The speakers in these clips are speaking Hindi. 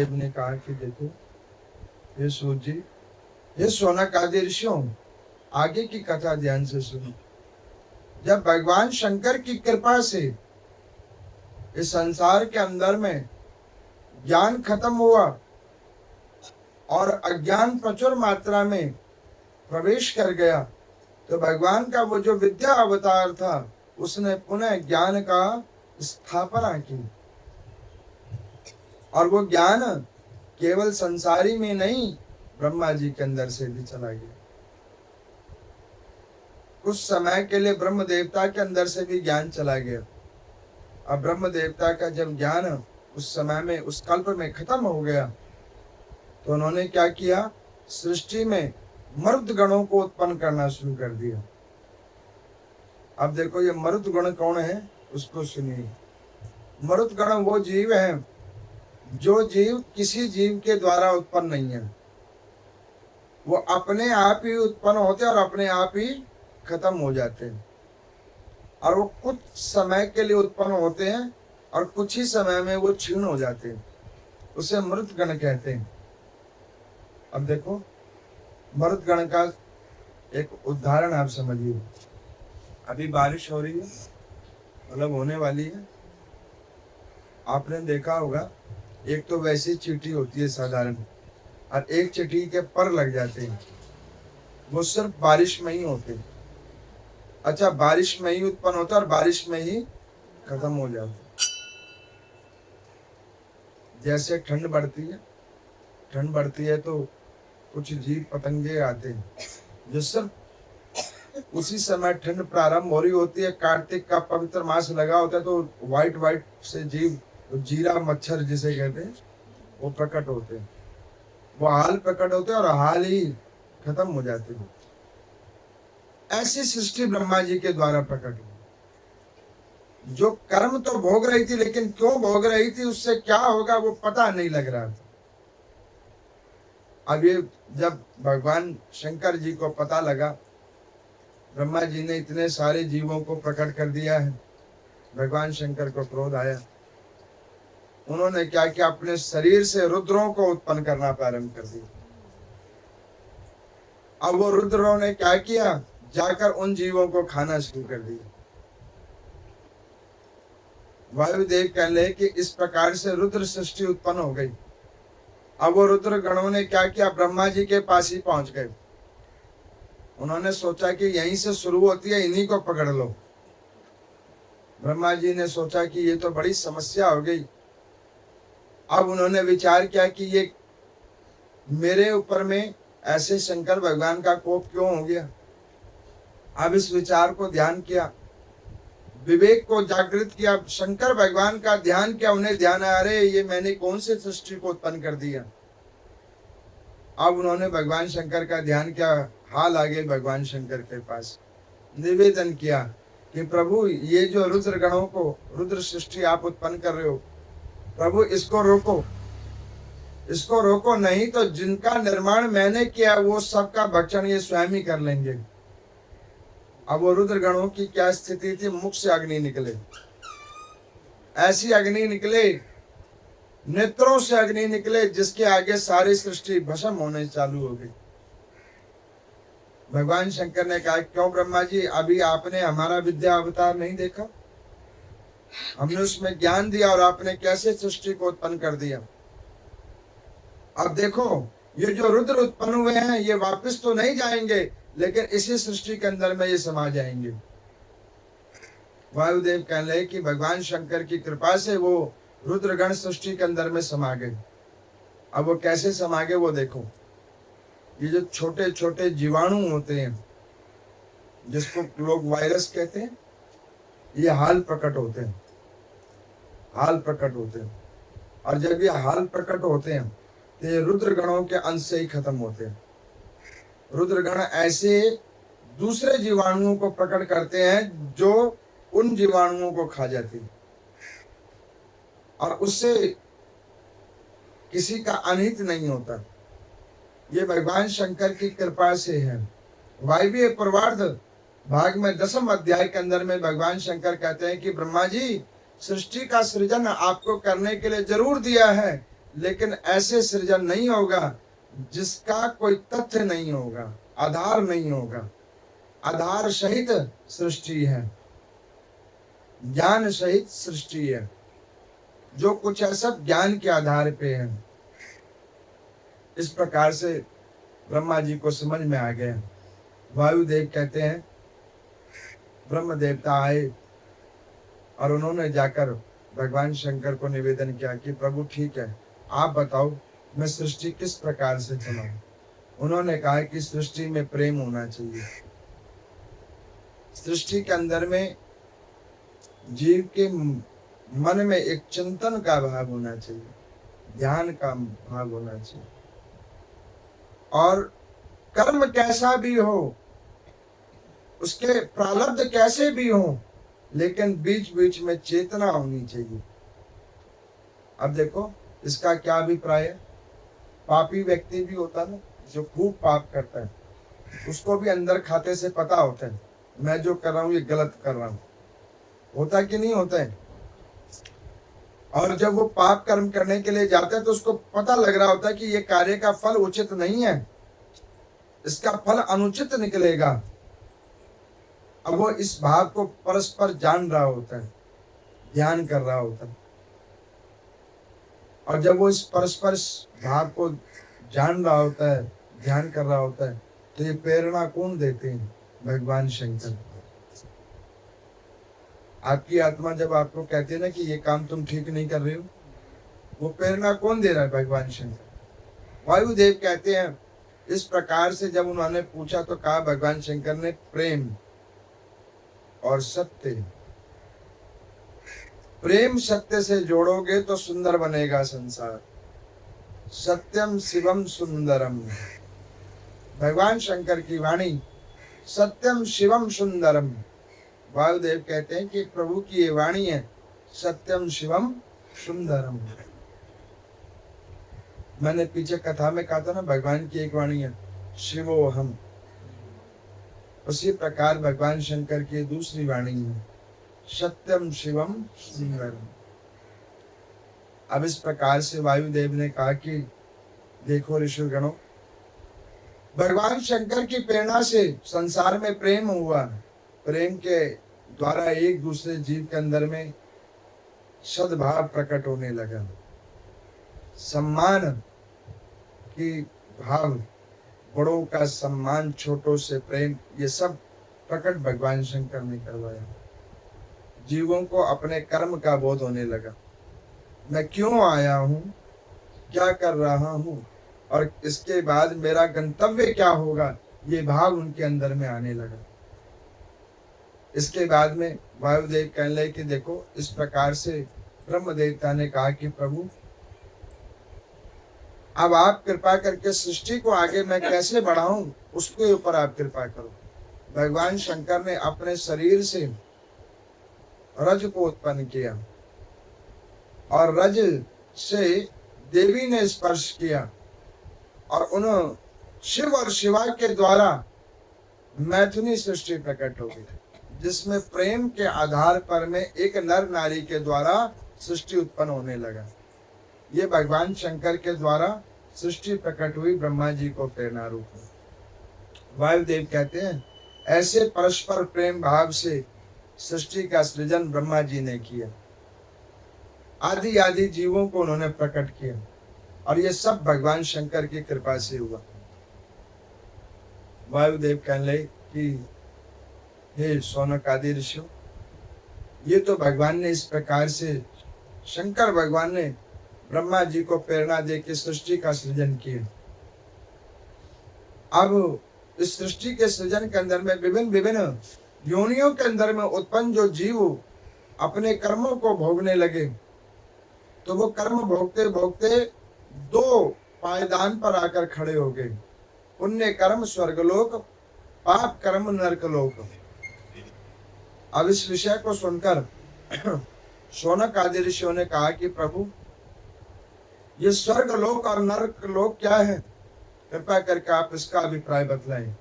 देव ने कहा कि देखो ये सूर्य जी, ये शौनक आदि ऋषियों, आगे की कथा ध्यान से सुनो। जब भगवान शंकर की कृपा से इस संसार के अंदर में ज्ञान खत्म हुआ और अज्ञान प्रचुर मात्रा में प्रवेश कर गया, तो भगवान का वो जो विद्या अवतार था उसने पुनः ज्ञान का स्थापना की। और वो ज्ञान केवल संसारी में नहीं, ब्रह्मा जी के अंदर से भी चला गया। कुछ समय के लिए ब्रह्म देवता के अंदर से भी ज्ञान चला गया। अब ब्रह्म देवता का जब ज्ञान उस समय में, उस कल्प में खत्म हो गया, तो उन्होंने क्या किया, सृष्टि में मरुद गणों को उत्पन्न करना शुरू कर दिया। अब देखो ये मरुद गण कौन है, उसको सुनिए। मरुद गण वो जीव हैं जो जीव किसी जीव के द्वारा उत्पन्न नहीं है। वो अपने आप ही उत्पन्न होते हैं और अपने आप ही खत्म हो जाते हैं। और वो कुछ समय के लिए उत्पन्न होते हैं और कुछ ही समय में वो क्षीण हो जाते हैं, उसे मृत गण कहते हैं। अब देखो मृत गण का एक उदाहरण आप समझिए। अभी बारिश हो रही है, मतलब होने वाली है। आपने देखा होगा, एक तो वैसी चींटी होती है साधारण, और एक चींटी के पर लग जाते हैं, वो सिर्फ बारिश में ही होते हैं। अच्छा, बारिश में ही उत्पन्न होता है और बारिश में ही खत्म हो जाता है। जैसे ठंड बढ़ती है तो कुछ जीव पतंगे आते हैं जो सिर्फ उसी समय ठंड प्रारंभ हो रही होती है, कार्तिक का पवित्र मास लगा होता है, तो व्हाइट से जीव, जीरा मच्छर जिसे कहते हैं, वो प्रकट होते हैं। वो हाल प्रकट होते हैं और हाल ही खत्म हो जाते हैं। ऐसी सृष्टि ब्रह्मा जी के द्वारा प्रकट हुई। जो कर्म तो भोग रही थी, लेकिन क्यों भोग रही थी, उससे क्या होगा वो पता नहीं लग रहा था। अब ये जब भगवान शंकर जी को पता लगा, ब्रह्मा जी ने इतने सारे जीवों को प्रकट कर दिया है, भगवान शंकर को क्रोध आया। उन्होंने क्या किया, अपने शरीर से रुद्रों को उत्पन्न करना प्रारंभ कर दिया। अब वो रुद्रों ने क्या किया, जाकर उन जीवों को खाना शुरू कर दिया। वायुदेव कहने कि इस प्रकार से रुद्र सृष्टि उत्पन्न हो गई। अब वो रुद्र गणों ने क्या किया, ब्रह्मा जी के पास ही पहुंच गए। उन्होंने सोचा कि यहीं से शुरू होती है, इन्हीं को पकड़ लो। ब्रह्मा जी ने सोचा कि ये तो बड़ी समस्या हो गई। अब उन्होंने विचार किया कि ये मेरे ऊपर में ऐसे शंकर भगवान का कोप क्यों हो गया। अब इस विचार को ध्यान किया, विवेक को जागृत किया, शंकर भगवान का ध्यान किया। उन्हें ध्यान आया, अरे ये मैंने कौन से सृष्टि को उत्पन्न कर दिया। अब उन्होंने भगवान शंकर का ध्यान किया, हाल आगे भगवान शंकर के पास निवेदन किया कि प्रभु ये जो रुद्र गणों को, रुद्र सृष्टि आप उत्पन्न कर रहे हो, प्रभु इसको रोको, इसको रोको, नहीं तो जिनका निर्माण मैंने किया वो सबका भक्षण ये स्वयं ही कर लेंगे। अब वो रुद्र गणों की क्या स्थिति थी, मुख से अग्नि निकले, ऐसी अग्नि निकले, नेत्रों से अग्नि निकले, जिसके आगे सारी सृष्टि भस्म होने चालू हो गई। भगवान शंकर ने कहा, क्यों ब्रह्मा जी, अभी आपने हमारा विद्या अवतार नहीं देखा? हमने उसमें ज्ञान दिया और आपने कैसे सृष्टि को उत्पन्न कर दिया। अब देखो ये जो रुद्र उत्पन्न हुए हैं ये वापस तो नहीं जाएंगे, लेकिन इसी सृष्टि के अंदर में ये समा जाएंगे। वायुदेव कहने लगे कि भगवान शंकर की कृपा से वो रुद्रगण सृष्टि के अंदर में समा गए। अब वो कैसे समा गए वो देखो। ये जो छोटे छोटे जीवाणु होते हैं, जिसको लोग वायरस कहते हैं, ये हाल प्रकट होते हैं, हाल प्रकट होते हैं। और जब ये हाल प्रकट होते हैं तो ये रुद्रगणों के अंश से ही खत्म होते हैं। रुद्रगण ऐसे दूसरे जीवाणुओं को प्रकट करते हैं जो उन जीवाणुओं को खा जाती है, और उससे किसी का अनहित नहीं होता। ये भगवान शंकर की कृपा से है। वायवीय पूर्वार्ध भाग में 10वें अध्याय के अंदर में भगवान शंकर कहते हैं कि ब्रह्मा जी, सृष्टि का सृजन आपको करने के लिए जरूर दिया है, लेकिन ऐसे सृजन नहीं होगा जिसका कोई तथ्य नहीं होगा, आधार नहीं होगा। आधार सहित सृष्टि है, ज्ञान सहित सृष्टि है। जो कुछ है सब ज्ञान के आधार पे है। इस प्रकार से ब्रह्मा जी को समझ में आ गया। वायुदेव कहते हैं ब्रह्म देवता आए और उन्होंने जाकर भगवान शंकर को निवेदन किया कि प्रभु ठीक है, आप बताओ मैं सृष्टि किस प्रकार से चलाऊं। उन्होंने कहा कि सृष्टि में प्रेम होना चाहिए। सृष्टि के अंदर में जीव के मन में एक चिंतन का भाव होना चाहिए, ध्यान का भाव होना चाहिए। और कर्म कैसा भी हो, उसके प्रारब्ध कैसे भी हो, लेकिन बीच बीच में चेतना होनी चाहिए। अब देखो इसका क्या अभिप्राय है। पापी व्यक्ति भी होता है जो खूब पाप करता है, उसको भी अंदर खाते से पता होता है मैं जो कर रहा हूँ ये गलत कर रहा हूँ। होता कि नहीं होता है। और जब वो पाप कर्म करने के लिए जाता है तो उसको पता लग रहा होता है कि ये कार्य का फल उचित नहीं है, इसका फल अनुचित निकलेगा। अब वो इस भाव को परस्पर जान रहा होता है, ध्यान कर रहा होता है। और जब वो इस परस्पर भाव को जान रहा होता है, ध्यान कर रहा होता है, तो ये प्रेरणा कौन देते हैं? भगवान शंकर। आपकी आत्मा जब आपको कहती है ना कि ये काम तुम ठीक नहीं कर रहे हो, वो प्रेरणा कौन दे रहा है? भगवान शंकर। वायुदेव कहते हैं इस प्रकार से जब उन्होंने पूछा तो कहा भगवान शंकर ने प्रेम और सत्य, प्रेम सत्य से जोड़ोगे तो सुंदर बनेगा संसार। सत्यम शिवम सुंदरम, भगवान शंकर की वाणी सत्यम शिवम सुंदरम। वायुदेव कहते हैं कि प्रभु की ये वाणी है सत्यम शिवम सुंदरम। मैंने पीछे कथा में कहा था ना भगवान की एक वाणी है शिवो हम, उसी प्रकार भगवान शंकर की दूसरी वाणी है सत्यम शिवम सुंदरम। अब इस प्रकार से वायुदेव ने कहा कि देखो ऋषिगणों, भगवान शंकर की प्रेरणा से संसार में प्रेम हुआ। प्रेम के द्वारा एक दूसरे जीव के अंदर में सद्भाव प्रकट होने लगा, सम्मान की भाव, बड़ों का सम्मान, छोटों से प्रेम, ये सब प्रकट भगवान शंकर ने करवाया। जीवों को अपने कर्म का बोध होने लगा, मैं क्यों आया हूँ, क्या कर रहा हूँ और इसके बाद मेरा गंतव्य क्या होगा, ये भाव उनके अंदर में आने लगा। इसके बाद में वायुदेव कहने लगे कि देखो इस प्रकार से ब्रह्म देवता ने कहा कि प्रभु अब आप कृपा करके सृष्टि को आगे मैं कैसे बढ़ाऊं, उसके ऊपर आप कृपा करो। भगवान शंकर ने अपने शरीर से रज को उत्पन्न किया और रज से देवी ने स्पर्श किया और उन शिव और शिवा के द्वारा मैथुनी सृष्टि प्रकट हो गई, जिसमें प्रेम के आधार पर में एक नर नारी के द्वारा सृष्टि उत्पन्न होने लगा। ये भगवान शंकर के द्वारा सृष्टि प्रकट हुई ब्रह्मा जी को प्रेरणा रूप में। वायुदेव कहते हैं ऐसे परस्पर प्रेम भाव से सृष्टि का सृजन ब्रह्मा जी ने किया। आदि आदि जीवों को उन्होंने प्रकट किया और ये सब भगवान शंकर की कृपा से हुआ। वायुदेव कहने लगे कि हे शौनक आदि ऋषियों, ये तो भगवान ने इस प्रकार से, शंकर भगवान ने ब्रह्मा जी को प्रेरणा दे के सृष्टि का सृजन किया। अब इस सृष्टि के सृजन के अंदर में विभिन्न विभिन्न योनियों के अंदर में उत्पन्न जो जीव अपने कर्मों को भोगने लगे, तो वो कर्म भोगते भोगते दो पायदान पर आकर खड़े हो गए, पुण्य कर्म स्वर्गलोक, पाप कर्म नरकलोक। अब इस विषय को सुनकर शौनक आदि ऋषियों ने कहा कि प्रभु ये स्वर्ग लोक और नरक लोक क्या है, कृपा करके आप इसका अभिप्राय बतलाएं।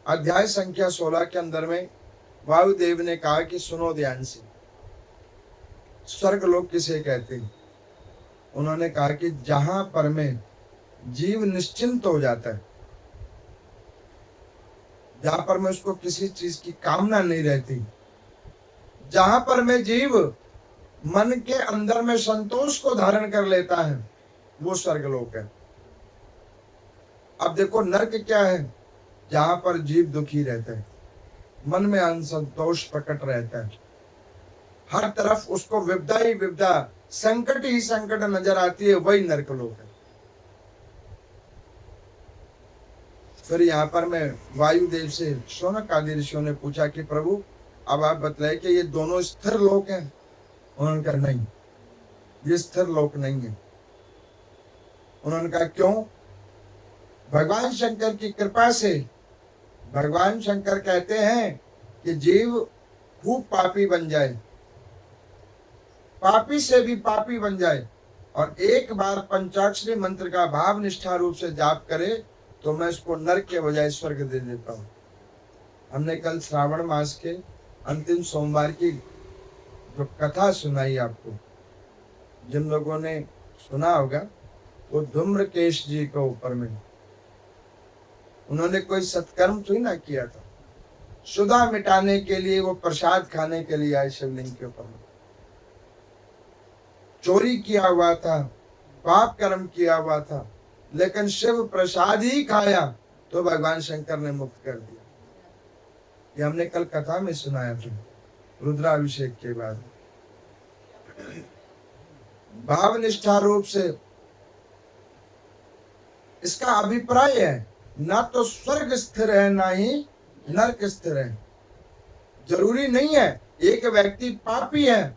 अध्याय संख्या 16 के अंदर में वायुदेव ने कहा कि सुनो ध्यान से, स्वर्ग लोक किसे कहते हैं? उन्होंने कहा कि जहां पर में जीव निश्चिंत हो जाता है, जहां पर में उसको किसी चीज की कामना नहीं रहती, जहां पर में जीव मन के अंदर में संतोष को धारण कर लेता है, वो स्वर्गलोक है। अब देखो नरक क्या है? जहां पर जीव दुखी रहता है, मन में असंतोष प्रकट रहता है, हर तरफ उसको विपदा ही विपदा, संकट ही संकट नजर आती है, वही नरक लोक है। फिर यहाँ पर मैं वायुदेव से शौनक आदि ऋषियों ने पूछा कि प्रभु अब आप बतलाए कि ये दोनों स्थिर लोक हैं। उन्होंने कहा नहीं, ये स्थिर लोक नहीं है। उन्होंने कहा क्यों? भगवान शंकर की कृपा से भगवान शंकर कहते हैं कि जीव खूब पापी बन जाए, पापी से भी पापी बन जाए, और एक बार पंचाक्षरी मंत्र का भाव निष्ठा रूप से जाप करे तो मैं इसको नरक के बजाय स्वर्ग दे देता हूँ। हमने कल श्रावण मास के अंतिम सोमवार की जो कथा सुनाई आपको, जिन लोगों ने सुना होगा, वो धूम्रकेश जी के ऊपर में उन्होंने कोई सत्कर्म तो ही ना किया था, शुदा मिटाने के लिए वो प्रसाद खाने के लिए आए शिवलिंग के ऊपर में, चोरी किया हुआ था, पाप कर्म किया हुआ था, लेकिन शिव प्रसाद ही खाया तो भगवान शंकर ने मुक्त कर दिया। ये हमने कल कथा में सुनाया था रुद्राभिषेक के बाद। भाव निष्ठा रूप से इसका अभिप्राय है, ना तो स्वर्ग स्थिर है ना ही नरक स्थिर है। जरूरी नहीं है एक व्यक्ति पापी है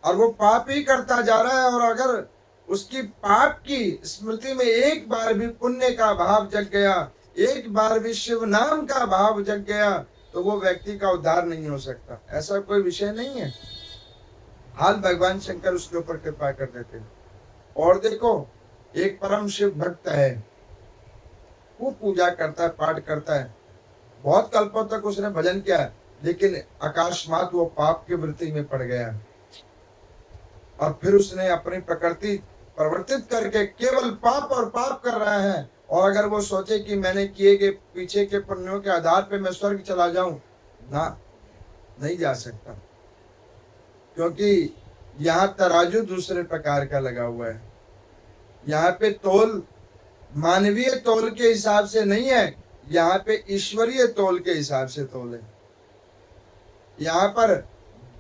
और वो पाप ही करता जा रहा है, और अगर उसकी पाप की स्मृति में एक बार भी पुण्य का भाव जग गया, एक बार भी शिव नाम का भाव जग गया, तो वो व्यक्ति का उद्धार नहीं हो सकता। ऐसा कोई विषय नहीं है, हाल भगवान शंकर उसके ऊपर कृपा कर देते हैं। और देखो एक परम शिव भक्त है, वो पूजा करता है, पाठ करता है, बहुत कल्पों तक उसने भजन किया, लेकिन अकस्मात वो पाप की वृत्ति में पड़ गया, और फिर उसने अपनी प्रकृति परिवर्तित करके केवल पाप और पाप कर रहा है। और अगर वो सोचे कि मैंने किए गए पीछे के पुण्यों के आधार पे मैं स्वर्ग चला जाऊं, ना, नहीं जा सकता, क्योंकि यहाँ तराजू दूसरे प्रकार का लगा हुआ है। यहाँ पे तोल मानवीय तोल के हिसाब से नहीं है, यहाँ पे ईश्वरीय तोल के हिसाब से तोल है। यहाँ पर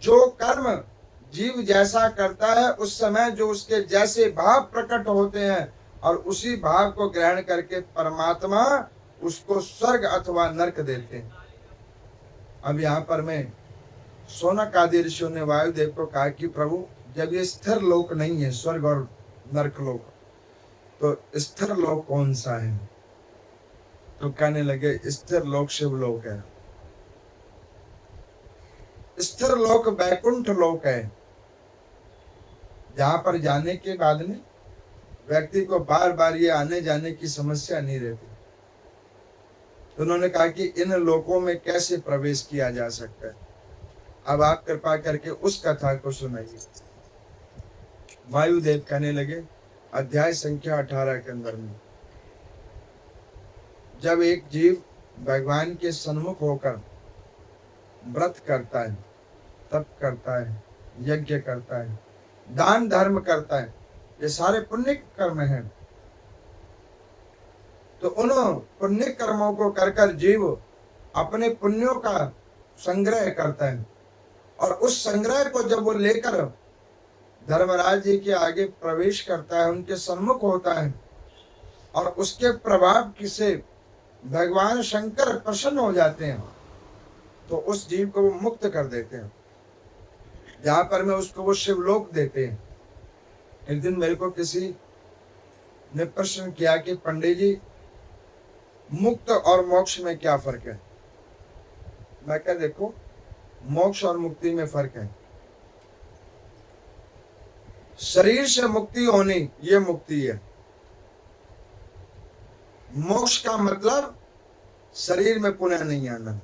जो कर्म जीव जैसा करता है, उस समय जो उसके जैसे भाव प्रकट होते हैं, और उसी भाव को ग्रहण करके परमात्मा उसको स्वर्ग अथवा नरक देते हैं। अब यहाँ पर मैं शौनक आदि ऋषियों ने वायुदेव को कहा कि प्रभु जब ये स्थिर लोक नहीं है स्वर्ग और नरक लोक, तो स्थिर लोक कौन सा है? तो कहने लगे स्थिर लोक शिवलोक है, स्थिर लोक वैकुंठ लोक है, जहां पर जाने के बाद में व्यक्ति को बार बार ये आने जाने की समस्या नहीं रहती। तो उन्होंने कहा कि इन लोकों में कैसे प्रवेश किया जा सकता है। अब आप कृपा करके उस कथा को सुनाइए। वायुदेव कहने लगे अध्याय संख्या 18 के अंदर में, जब एक जीव भगवान के सन्मुख होकर व्रत करता है, तप करता है, यज्ञ करता है, दान धर्म करता है, ये सारे पुण्य कर्म हैं, तो उन पुण्य कर्मों को कर कर जीव अपने पुण्यों का संग्रह करता है, और उस संग्रह को जब वो लेकर धर्मराज जी के आगे प्रवेश करता है, उनके सम्मुख होता है, और उसके प्रभाव से भगवान शंकर प्रसन्न हो जाते हैं, तो उस जीव को वो मुक्त कर देते हैं, जहां पर में उसको वो शिवलोक देते हैं। एक दिन मेरे को किसी ने प्रश्न किया कि पंडित जी मुक्त और मोक्ष में क्या फर्क है? मैं क्या, देखो मोक्ष और मुक्ति में फर्क है। शरीर से मुक्ति होनी ये मुक्ति है। मोक्ष का मतलब शरीर में पुनः नहीं आना।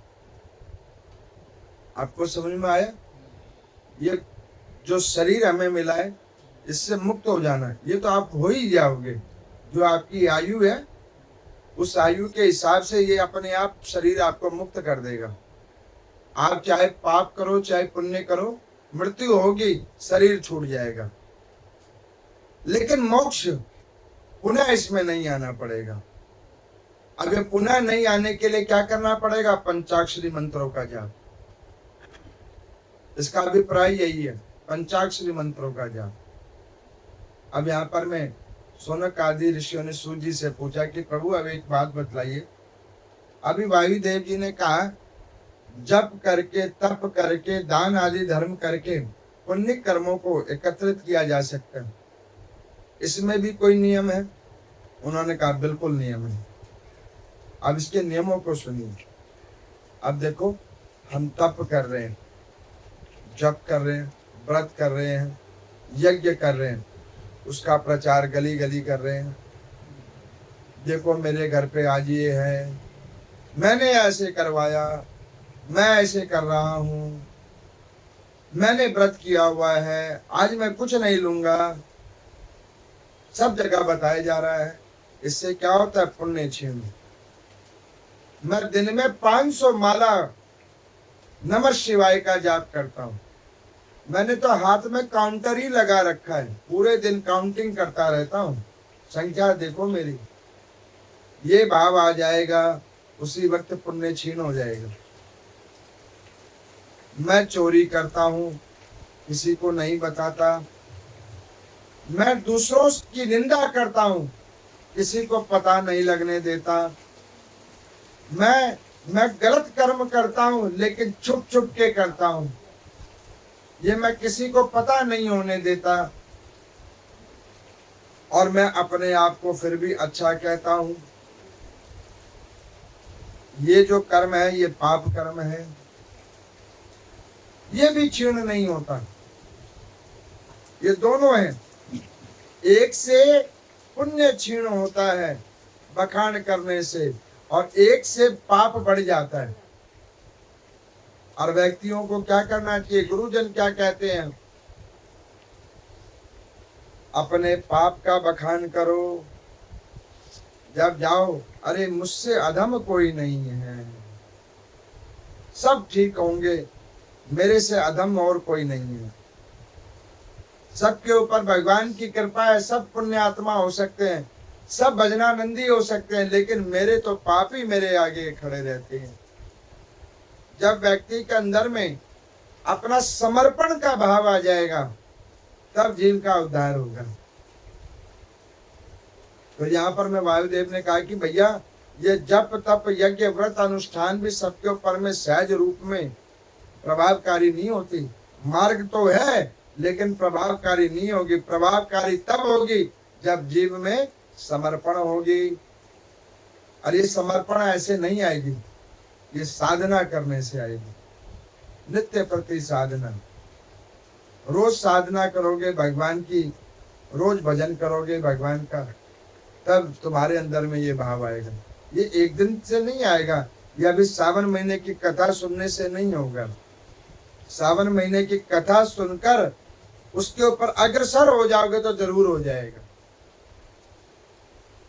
आपको समझ में आया? ये जो शरीर हमें मिला है, इससे मुक्त हो जाना, ये तो आप हो ही जाओगे। जो आपकी आयु है उस आयु के हिसाब से ये अपने आप शरीर आपको मुक्त कर देगा। आप चाहे पाप करो चाहे पुण्य करो, मृत्यु होगी, शरीर छूट जाएगा, लेकिन मोक्ष पुनः इसमें नहीं आना पड़ेगा। अब ये पुनः नहीं आने के लिए क्या करना पड़ेगा? पंचाक्षरी मंत्रों का जाप। इसका अभिप्राय यही है, पंचाक्षरी मंत्रों का जाप। अब यहाँ पर मैं सोनक आदि ऋषियों ने सूत जी से पूछा कि प्रभु अब एक बात बतलाइए, अभी वायुदेव जी ने कहा जप करके, तप करके, दान आदि धर्म करके पुण्य कर्मों को एकत्रित किया जा सकता है, इसमें भी कोई नियम है? उन्होंने कहा बिल्कुल नियम है। अब इसके नियमों को सुनिए। अब देखो, हम तप कर रहे हैं, जप कर रहे हैं, व्रत कर रहे हैं, यज्ञ कर रहे हैं, उसका प्रचार गली गली कर रहे हैं। देखो मेरे घर पे आज ये है, मैंने ऐसे करवाया, मैं ऐसे कर रहा हूँ, मैंने व्रत किया हुआ है, आज मैं कुछ नहीं लूंगा, सब जगह बताया जा रहा है। इससे क्या होता है? पुण्य क्षीण। मैं दिन में 500 माला नमः शिवाय का जाप करता हूँ। मैंने तो हाथ में काउंटर ही लगा रखा है, पूरे दिन काउंटिंग करता रहता हूँ, संख्या देखो मेरी। ये भाव आ जाएगा, उसी वक्त पुण्य क्षीण हो जाएगा। मैं चोरी करता हूँ, किसी को नहीं बताता। मैं दूसरों की निंदा करता हूँ, किसी को पता नहीं लगने देता। मैं गलत कर्म करता हूँ लेकिन छुप छुप के करता हूँ, ये मैं किसी को पता नहीं होने देता, और मैं अपने आप को फिर भी अच्छा कहता हूँ। ये जो कर्म है ये पाप कर्म है, ये भी क्षीण नहीं होता। ये दोनों हैं, एक से पुण्य क्षीण होता है बखान करने से, और एक से पाप बढ़ जाता है। और व्यक्तियों को क्या करना चाहिए? गुरुजन क्या कहते हैं? अपने पाप का बखान करो, जब जाओ अरे मुझसे अधम कोई नहीं है, सब ठीक होंगे, मेरे से अधम और कोई नहीं है। सबके ऊपर भगवान की कृपा है, सब पुण्यात्मा हो सकते हैं, सब भजनानंदी हो सकते हैं, लेकिन मेरे तो पाप ही मेरे आगे खड़े रहते हैं। जब व्यक्ति के अंदर में अपना समर्पण का भाव आ जाएगा, तब जीव का उद्धार होगा। तो यहाँ पर मैं वायुदेव ने कहा कि भैया ये जप तप यज्ञ व्रत अनुष्ठान भी सबके ऊपर में सहज रूप में प्रभावकारी नहीं होती। मार्ग तो है लेकिन प्रभावकारी नहीं होगी। प्रभावकारी तब होगी जब जीव में समर्पण होगी। और ये समर्पण ऐसे नहीं आएगी, ये साधना करने से आएगी, नित्य प्रति साधना। रोज साधना करोगे भगवान की, रोज भजन करोगे भगवान का, तब तुम्हारे अंदर में ये भाव आएगा। ये एक दिन से नहीं आएगा, ये अभी सावन महीने की कथा सुनने से नहीं होगा। सावन महीने की कथा सुनकर उसके ऊपर अग्रसर हो जाओगे तो जरूर हो जाएगा।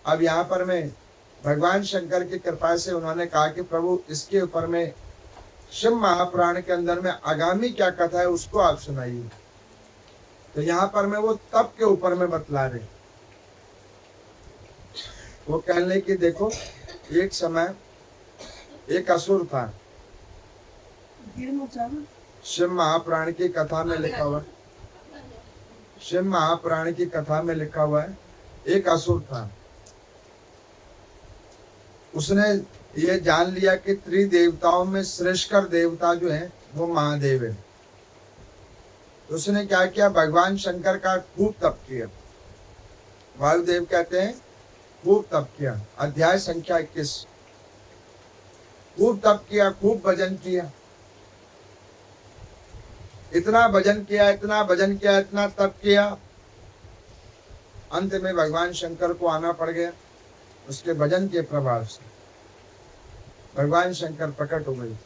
अब यहाँ पर मैं भगवान शंकर की कृपा से उन्होंने कहा कि प्रभु इसके ऊपर में शिव महापुराण के अंदर में आगामी क्या कथा है उसको आप सुनाइए। तो यहाँ पर मैं वो तप के ऊपर में बतला रहे। वो कहने की देखो, एक समय एक असुर था, शिव महापुराण की कथा में लिखा हुआ, शिव महापुराण की कथा में लिखा हुआ है, एक असुर था। उसने ये जान लिया कि त्रिदेवताओं में श्रेष्ठकर देवता जो है वो महादेव है। तो उसने क्या किया? भगवान शंकर का खूब तप किया। वायुदेव कहते हैं खूब तप किया। अध्याय संख्या 21। खूब तप किया, खूब भजन किया, इतना भजन किया, इतना भजन किया, इतना तप किया, अंत में भगवान शंकर को आना पड़ गया। उसके भजन के प्रभाव से भगवान शंकर प्रकट हो गए।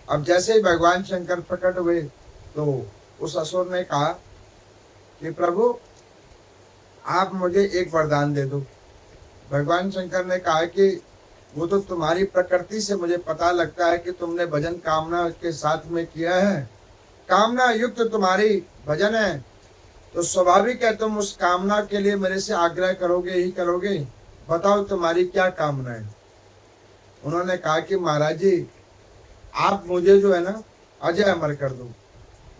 अब जैसे ही भगवान शंकर प्रकट हुए तो उस असुर ने कहा कि प्रभु आप मुझे एक वरदान दे दो। भगवान शंकर ने कहा कि वो तो तुम्हारी प्रकृति से मुझे पता लगता है कि तुमने भजन कामना के साथ में किया है, कामना युक्त तुम्हारी भजन है, तो स्वाभाविक है तुम उस कामना के लिए मेरे से आग्रह करोगे ही करोगे। बताओ तुम्हारी क्या कामना है। उन्होंने कहा कि महाराज जी आप मुझे जो है ना अजय अमर कर दो।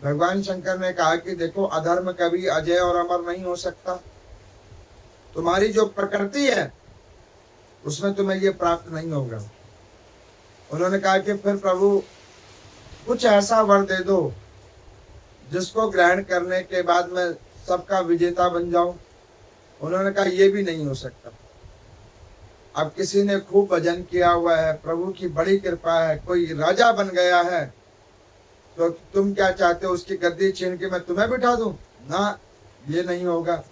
भगवान शंकर ने कहा कि देखो अधर्म कभी अजय और अमर नहीं हो सकता, तुम्हारी जो प्रकृति है उसमें तुम्हें ये प्राप्त नहीं होगा। उन्होंने कहा कि फिर प्रभु कुछ ऐसा वर दे दो जिसको ग्रहण करने के बाद मैं सबका विजेता बन जाऊं। उन्होंने कहा ये भी नहीं हो सकता। अब किसी ने खूब भजन किया हुआ है, प्रभु की बड़ी कृपा है, कोई राजा बन गया है, तो तुम क्या चाहते हो उसकी गद्दी छीन के मैं तुम्हें बिठा दूं? ना, ये नहीं होगा।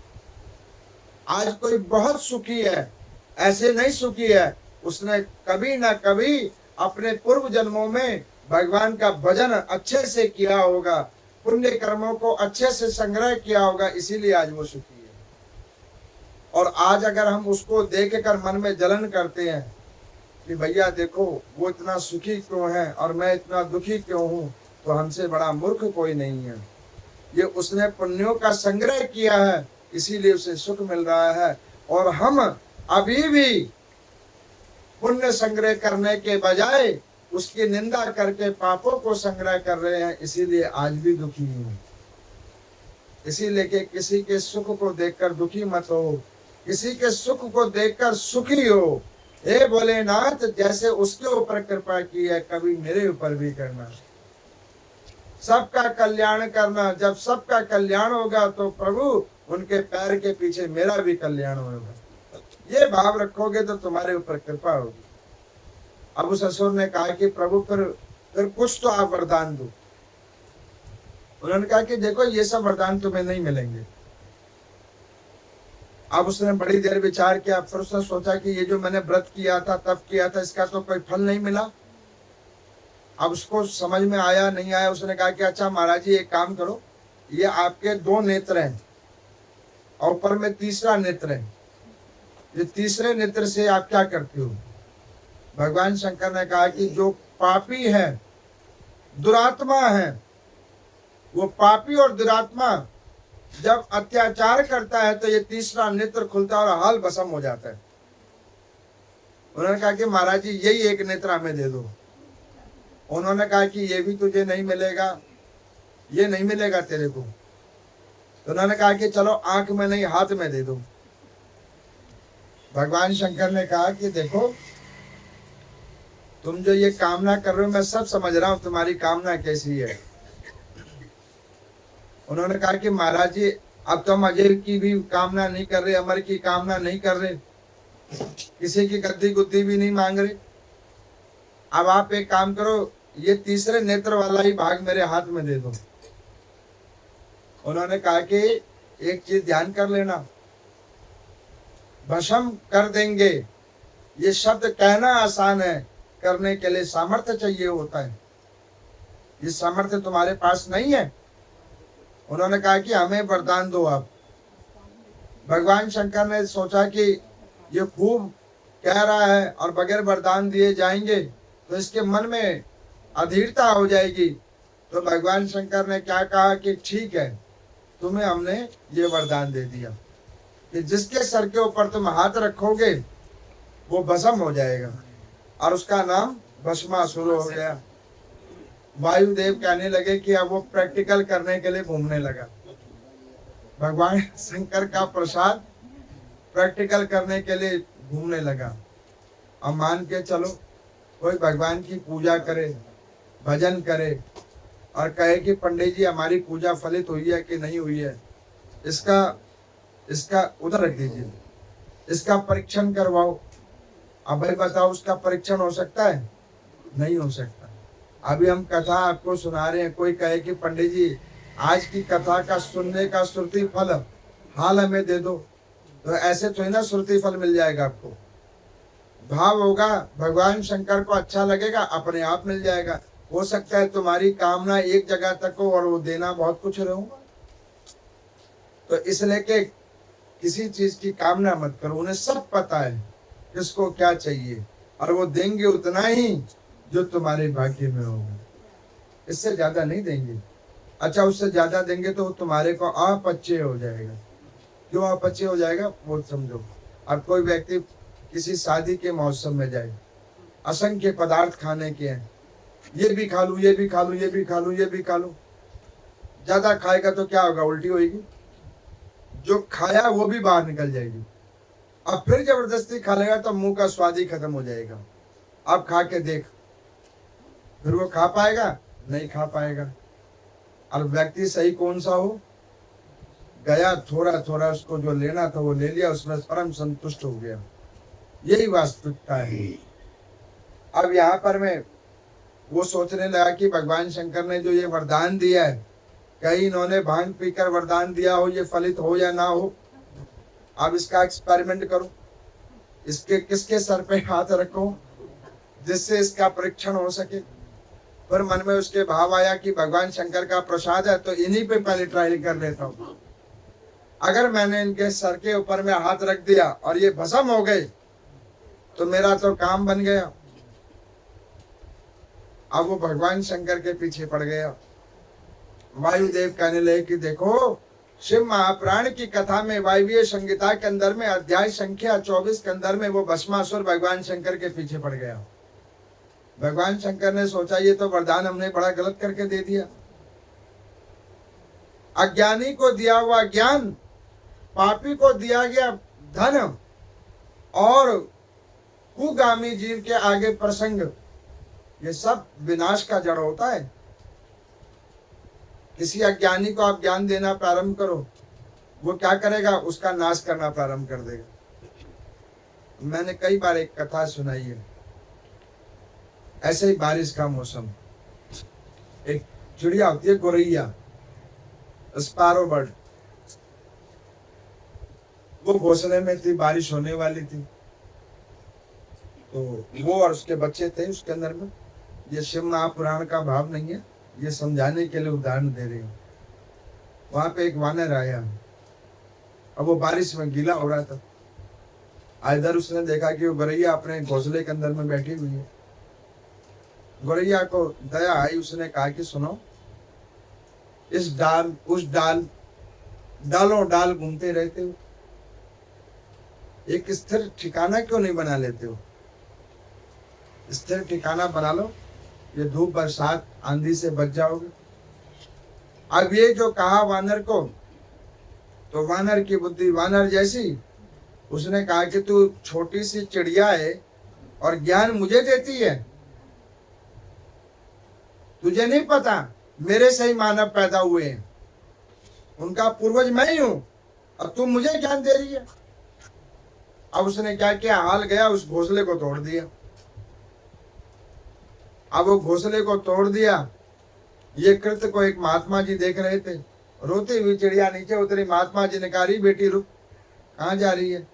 आज कोई बहुत सुखी है, ऐसे नहीं सुखी है, उसने कभी ना कभी अपने पूर्व जन्मों में भगवान का भजन अच्छे से किया होगा, पुण्य कर्मों को अच्छे से संग्रह किया होगा, इसीलिए आज वो सुखी है। और आज अगर हम उसको देख कर मन में जलन करते हैं कि भैया देखो वो इतना सुखी क्यों है और मैं इतना दुखी क्यों हूं, तो हमसे बड़ा मूर्ख कोई नहीं है। ये उसने पुण्यों का संग्रह किया है, इसीलिए उसे सुख मिल रहा है। और हम अभी भी पुण्य संग्रह करने के बजाय उसकी निंदा करके पापों को संग्रह कर रहे हैं, इसीलिए आज भी दुखी हैं। इसीलिए कि किसी के सुख को देखकर दुखी मत हो, किसी के सुख को देखकर सुखी हो। हे भोलेनाथ, जैसे उसके ऊपर कृपा की है कभी मेरे ऊपर भी करना। सबका कल्याण करना, जब सबका कल्याण होगा तो प्रभु उनके पैर के पीछे मेरा भी कल्याण होगा। ये भाव रखोगे तो तुम्हारे ऊपर कृपा होगी। अब उस असुर ने कहा कि प्रभु फिर कुछ तो आप वरदान दो। उन्होंने कहा कि देखो ये सब वरदान तुम्हें नहीं मिलेंगे। अब उसने बड़ी देर विचार किया, फिर उसने सोचा कि ये जो मैंने व्रत किया था तब किया था, इसका तो कोई फल नहीं मिला। अब उसको समझ में आया नहीं आया। उसने कहा कि अच्छा महाराज जी एक काम करो, ये आपके 2 नेत्र हैं और ऊपर में तीसरा नेत्र है, ये तीसरे नेत्र से आप क्या करते हो? भगवान शंकर ने कहा कि जो पापी है, दुरात्मा है, वो पापी और दुरात्मा जब अत्याचार करता है तो ये तीसरा नेत्र खुलता है और हाल भस्म हो जाता है। उन्होंने कहा कि महाराज जी यही एक नेत्र हमें दे दो। उन्होंने कहा कि ये भी तुझे नहीं मिलेगा, ये नहीं मिलेगा तेरे को। तो उन्होंने कहा कि चलो आंख में नहीं हाथ में दे दो। भगवान शंकर ने कहा कि देखो तुम जो ये कामना कर रहे हो मैं सब समझ रहा हूं तुम्हारी कामना कैसी है। उन्होंने कहा कि महाराज जी अब तो हम अजय की भी कामना नहीं कर रहे, अमर की कामना नहीं कर रहे, किसी की गद्दी गुद्दी भी नहीं मांग रहे। अब आप एक काम करो, ये तीसरे नेत्र वाला ही भाग मेरे हाथ में दे दो। उन्होंने कहा कि एक चीज ध्यान कर लेना, भस्म कर देंगे ये शब्द कहना आसान है, करने के लिए सामर्थ्य चाहिए होता है। ये सामर्थ्य तुम्हारे पास नहीं है। उन्होंने कहा कि हमें वरदान दो आप। भगवान शंकर ने सोचा कि ये खूब कह रहा है और बगैर वरदान दिए जाएंगे तो इसके मन में अधीरता हो जाएगी। तो भगवान शंकर ने क्या कहा कि ठीक है, तुम्हें हमने ये वरदान दे दिया कि जिसके सर के ऊपर तुम हाथ रखोगे वो भस्म हो जाएगा, और उसका नाम भस्मासुर हो गया। वायुदेव कहने लगे कि अब वो प्रैक्टिकल करने के लिए घूमने लगा। भगवान शंकर का प्रसाद प्रैक्टिकल करने के लिए घूमने लगा। अब मान के चलो कोई भगवान की पूजा करे, भजन करे और कहे कि पंडित जी हमारी पूजा फलित हुई है कि नहीं हुई है, इसका उधर रख दीजिए, इसका परीक्षण करवाओ। अब भाई बताओ उसका परीक्षण हो सकता है? नहीं हो सकता। अभी हम कथा आपको सुना रहे हैं, कोई कहे कि पंडित जी आज की कथा का सुनने का श्रुति फल हाल हमें दे दो, तो ऐसे थोड़ी ना श्रुति फल मिल जाएगा आपको। भाव होगा, भगवान शंकर को अच्छा लगेगा, अपने आप मिल जाएगा। हो सकता है तुम्हारी कामना एक जगह तक हो और वो देना बहुत कुछ रहूंगा। तो इसलिए के किसी चीज की कामना मत करो, उन्हें सब पता है किसको क्या चाहिए, और वो देंगे उतना ही जो तुम्हारे भाग्य में होगा, इससे ज्यादा नहीं देंगे। अच्छा, उससे ज्यादा देंगे तो तुम्हारे को अपचय हो जाएगा। क्यों अपचय हो जाएगा वो समझो। अब कोई व्यक्ति किसी शादी के मौसम में जाए, असंख्य पदार्थ खाने के हैं, ये भी खा लूं, ये भी खा लूं, ये भी खा लूं, ये भी खा लूं, ज्यादा खाएगा तो क्या होगा, उल्टी होगी, जो खाया वो भी बाहर निकल जाएगी। अब फिर जबरदस्ती खा लेगा तो मुंह का स्वाद ही खत्म हो जाएगा। अब खा के देख, फिर वो खा पाएगा? नहीं खा पाएगा। और व्यक्ति सही कौन सा हो, गया थोड़ा थोड़ा, उसको जो लेना था वो ले लिया, उसमें परम संतुष्ट हो गया। यही वास्तविकता है। अब यहाँ पर मैं वो सोचने लगा कि भगवान शंकर ने जो ये वरदान दिया है, कहीं इन्होंने भांग पीकर वरदान दिया हो, ये फलित हो या ना हो। अब इसका एक्सपेरिमेंट करो, इसके किसके सर पे हाथ रखो जिससे इसका परीक्षण हो सके। फिर मन में उसके भाव आया कि भगवान शंकर का प्रसाद है तो इन्हीं पे पहले ट्रायल कर लेता हूँ। अगर मैंने इनके सर के ऊपर में हाथ रख दिया और ये भस्म हो गए तो मेरा तो काम बन गया। अब वो भगवान शंकर के पीछे पड़ गया। वायुदेव कहने लगे कि देखो, शिव महापुराण की कथा में वायवीय संहिता के अंदर में अध्याय संख्या 24 के अंदर में वो भस्मासुर भगवान शंकर के पीछे पड़ गया। भगवान शंकर ने सोचा ये तो वरदान हमने बड़ा गलत करके दे दिया। अज्ञानी को दिया हुआ ज्ञान, पापी को दिया गया धन, और कुगामी जीव के आगे प्रसंग, ये सब विनाश का जड़ होता है। किसी अज्ञानी को आप ज्ञान देना प्रारंभ करो, वो क्या करेगा, उसका नाश करना प्रारंभ कर देगा। मैंने कई बार एक कथा सुनाई है, ऐसे ही बारिश का मौसम, एक चिड़िया होती है गोरैया, स्पैरो बर्ड, वो घोंसले में थी, बारिश होने वाली थी, तो वो और उसके बच्चे थे उसके अंदर में। ये शिव महापुराण का भाव नहीं है, ये समझाने के लिए उदाहरण दे रही हूँ। वहां पे एक वानर आया, अब वो बारिश में गीला हो रहा था। इधर उसने देखा कि वो गोरैया अपने घोंसले के अंदर में बैठी हुई है। गोरैया को दया आई, उसने कहा कि सुनो, इस डाल उस डाल, डालों डाल घूमते रहते हो, एक स्थिर ठिकाना क्यों नहीं बना लेते हो? स्थिर ठिकाना बना लो, ये धूप बरसात आंधी से बच जाओगे। अब ये जो कहा वानर को, तो वानर की बुद्धि वानर जैसी, उसने कहा कि तू छोटी सी चिड़िया है और ज्ञान मुझे देती है, तुझे नहीं पता मेरे से ही मानव पैदा हुए हैं, उनका पूर्वज मैं ही हूं, अब तू मुझे ज्ञान दे रही है। अब उसने क्या किया, हाल गया, उस घोंसले को तोड़ दिया। अब वो घोंसले को तोड़ दिया, ये कृत्य को एक महात्मा जी देख रहे थे। रोती हुई चिड़िया नीचे उतरी, महात्मा जी ने कहा, अरे बेटी रुक, कहाँ जा रही है?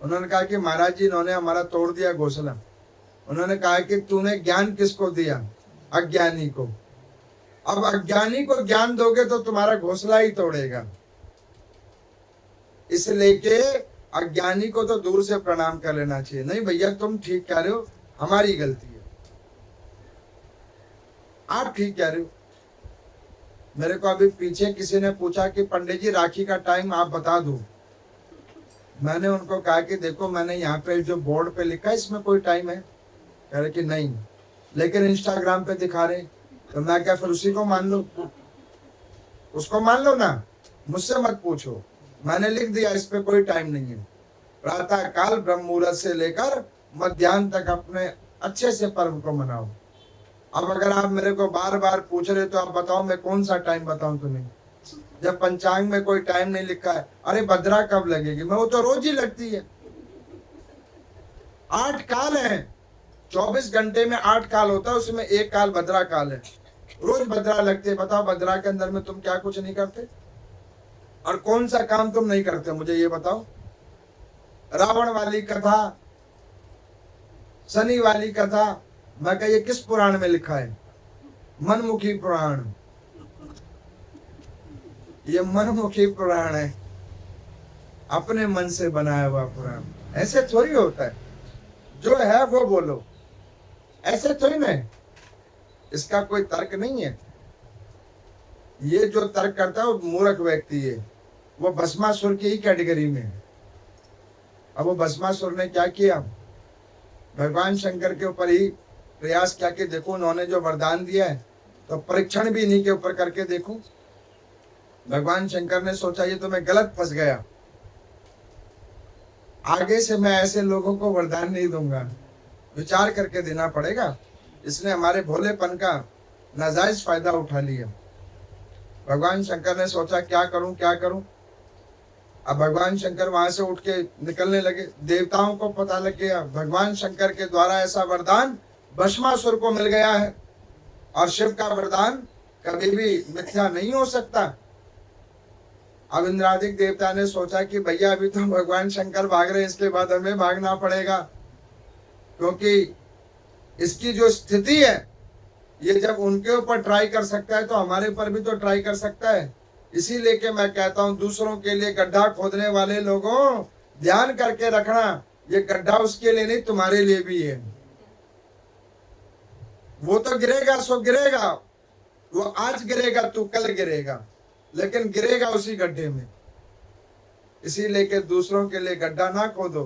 उन्होंने कहा कि महाराज जी, इन्होंने हमारा तोड़ दिया घोंसला। उन्होंने कहा कि तूने ज्ञान किसको दिया? अज्ञानी को। अब अज्ञानी को ज्ञान दोगे तो तुम्हारा घोंसला ही तोड़ेगा, इसलिए कि अज्ञानी को तो दूर से प्रणाम कर लेना चाहिए। नहीं भैया, तुम ठीक कह रहे हो, हमारी गलती है, आप ठीक कह रहे हो। मेरे को अभी पीछे किसी ने पूछा कि पंडित जी राखी का टाइम आप बता दो। मैंने उनको कहा कि देखो, मैंने यहाँ पे जो बोर्ड पे लिखा है इसमें कोई टाइम है? कह रहे कि नहीं, लेकिन इंस्टाग्राम पे दिखा रहे। तो मैं क्या फिर उसी को मान लो? उसको मान लो ना, मुझसे मत पूछो। मैंने लिख दिया, इस पे कोई टाइम नहीं है। प्रातः काल ब्रह्म मुहूर्त से लेकर मध्याह्न तक अपने अच्छे से पर्व को मनाओ। अब अगर आप मेरे को बार बार पूछ रहे तो आप बताओ, मैं कौन सा टाइम बताऊं तुम्हें? जब पंचांग में कोई टाइम नहीं लिखा है। अरे भद्रा कब लगेगी? मैं वो तो रोज ही लगती है। 8 काल है, 24 घंटे में 8 काल होता है, उसमें एक काल भद्रा काल है। रोज भद्रा लगते। बताओ, भद्रा के अंदर में तुम क्या कुछ नहीं करते? और कौन सा काम तुम नहीं करते, मुझे ये बताओ। रावण वाली कथा, शनि वाली कथा, मैं कह, ये किस पुराण में लिखा है? मनमुखी पुराण। ये मनमुखी पुराण है, अपने मन से बनाया हुआ पुराण। ऐसे थोड़ी होता है, जो है वो बोलो, ऐसे थोड़ी ना है। इसका कोई तर्क नहीं है। ये जो तर्क करता है वो मूर्ख व्यक्ति है, वो भस्मासुर की ही कैटेगरी में है। अब वो भस्मासुर ने क्या किया, भगवान शंकर के ऊपर ही प्रयास किया कि देखो उन्होंने जो वरदान दिया है तो परीक्षण भी इन्हीं के ऊपर करके देखो। भगवान शंकर ने सोचा ये तो मैं गलत फंस गया, आगे से मैं ऐसे लोगों को वरदान नहीं दूंगा, विचार करके देना पड़ेगा। इसने हमारे भोलेपन का नाजायज फायदा उठा लिया। भगवान शंकर ने सोचा क्या करूं क्या करूं। अब भगवान शंकर वहां से उठ के निकलने लगे। देवताओं को पता लग गया भगवान शंकर के द्वारा ऐसा वरदान भस्मासुर को मिल गया है, और शिव का वरदान कभी भी मिथ्या नहीं हो सकता। अब इंद्रादिक देवता ने सोचा कि भैया अभी तो भगवान शंकर भाग रहे हैं, इसके बाद हमें भागना पड़ेगा, क्योंकि इसकी जो स्थिति है ये जब उनके ऊपर ट्राई कर सकता है तो हमारे ऊपर भी तो ट्राई कर सकता है। इसीलिए कि मैं कहता हूं दूसरों के लिए गड्ढा खोदने वाले लोगों, ध्यान करके रखना, ये गड्ढा उसके लिए नहीं तुम्हारे लिए भी है। वो तो गिरेगा सो गिरेगा, वो आज गिरेगा तू कल गिरेगा, लेकिन गिरेगा उसी गड्ढे में। इसीलिए कि दूसरों के लिए गड्ढा ना खोदो,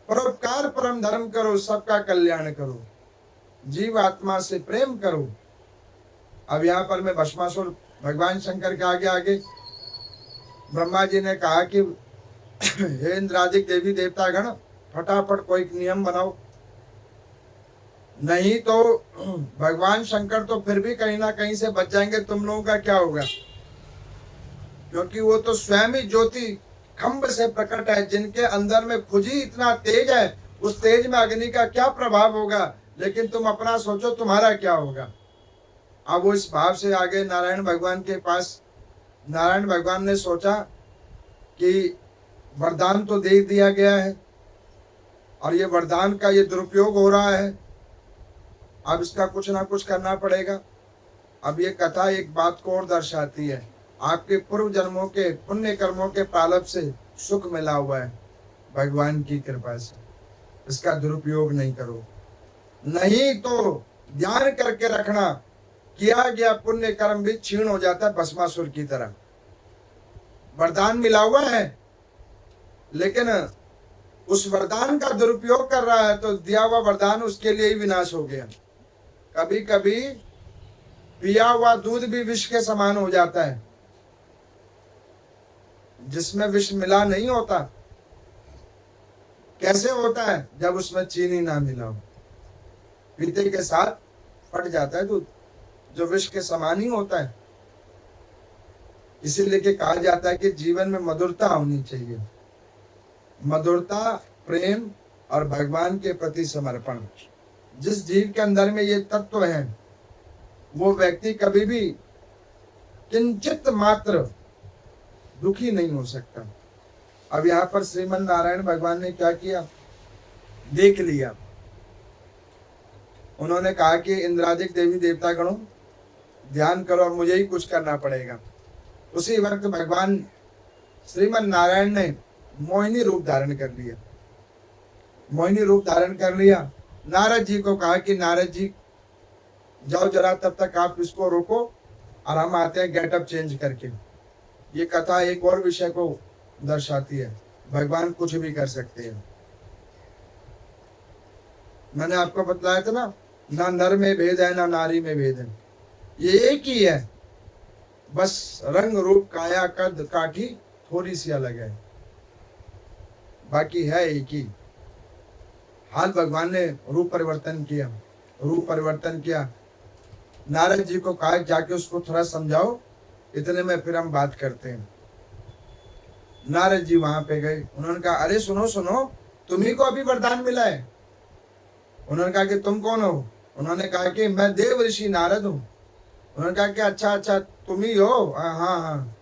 परोपकार परम धर्म करो, सबका कल्याण करो, जीव आत्मा से प्रेम करो। अब यहाँ पर मैं भस्मासुर भगवान शंकर के आगे आगे ब्रह्मा जी ने कहा कि हे इंद्रादिक देवी देवता गण, फटाफट कोई नियम बनाओ, नहीं तो भगवान शंकर तो फिर भी कहीं ना कहीं से बच जाएंगे, तुम लोगों का क्या होगा। क्योंकि वो तो स्वयं ही ज्योति खंभ से प्रकट है, जिनके अंदर में खुजी इतना तेज है, उस तेज में अग्नि का क्या प्रभाव होगा। लेकिन तुम अपना सोचो तुम्हारा क्या होगा। अब वो इस भाव से आगे नारायण भगवान के पास, नारायण भगवान ने सोचा कि वरदान तो दे दिया गया है और ये वरदान का ये दुरुपयोग हो रहा है, अब इसका कुछ ना कुछ करना पड़ेगा। अब ये कथा एक बात को और दर्शाती है, आपके पूर्व जन्मों के पुण्य कर्मों के प्रारब्ध से सुख मिला हुआ है भगवान की कृपा से, इसका दुरुपयोग नहीं करो, नहीं तो ध्यान करके रखना किया गया पुण्य कर्म भी क्षीण हो जाता है भस्मासुर की तरह। वरदान मिला हुआ है लेकिन उस वरदान का दुरुपयोग कर रहा है तो दिया हुआ वरदान उसके लिए ही विनाश हो गया। कभी कभी पिया हुआ दूध भी विष के समान हो जाता है, जिसमें विष मिला नहीं होता। कैसे होता है, जब उसमें चीनी ना मिला हो, पीते के साथ फट जाता है दूध, जो विष के समान ही होता है। इसीलिए कि कहा जाता है कि जीवन में मधुरता होनी चाहिए, मधुरता, प्रेम और भगवान के प्रति समर्पण। जिस जीव के अंदर में ये तत्व है वो व्यक्ति कभी भी किंचित मात्र दुखी नहीं हो सकता। अब यहाँ पर श्रीमन नारायण भगवान ने क्या किया, देख लिया। उन्होंने कहा कि इंद्रादिक देवी देवता गणों ध्यान करो, और मुझे ही कुछ करना पड़ेगा। उसी वक्त भगवान श्रीमन नारायण ने मोहिनी रूप धारण कर लिया। मोहिनी रूप धारण कर लिया, नारद जी को कहा कि नारद जी जाओ जरा, तब तक आप इसको रोको और हम आते हैं गेटअप चेंज करके। ये कथा एक और विषय को दर्शाती है, भगवान कुछ भी कर सकते हैं। मैंने आपको बतलाया था ना नर में भेद है ना नारी में भेद है, ये एक ही है, बस रंग रूप काया कद काठी थोड़ी सी अलग है, बाकी है एक ही। हाल भगवान ने रूप परिवर्तन किया, रूप परिवर्तन किया। नारद जी को कहा जाके उसको थोड़ा समझाओ, इतने में फिर हम बात करते हैं। नारद जी वहां पे गए, उन्होंने कहा अरे सुनो सुनो, तुम्ही को अभी वरदान मिला है। उन्होंने कहा कि तुम कौन हो। उन्होंने कहा कि मैं देव ऋषि नारद हूँ। उन्होंने कहा कि अच्छा अच्छा तुम ही हो, हाँ हाँ,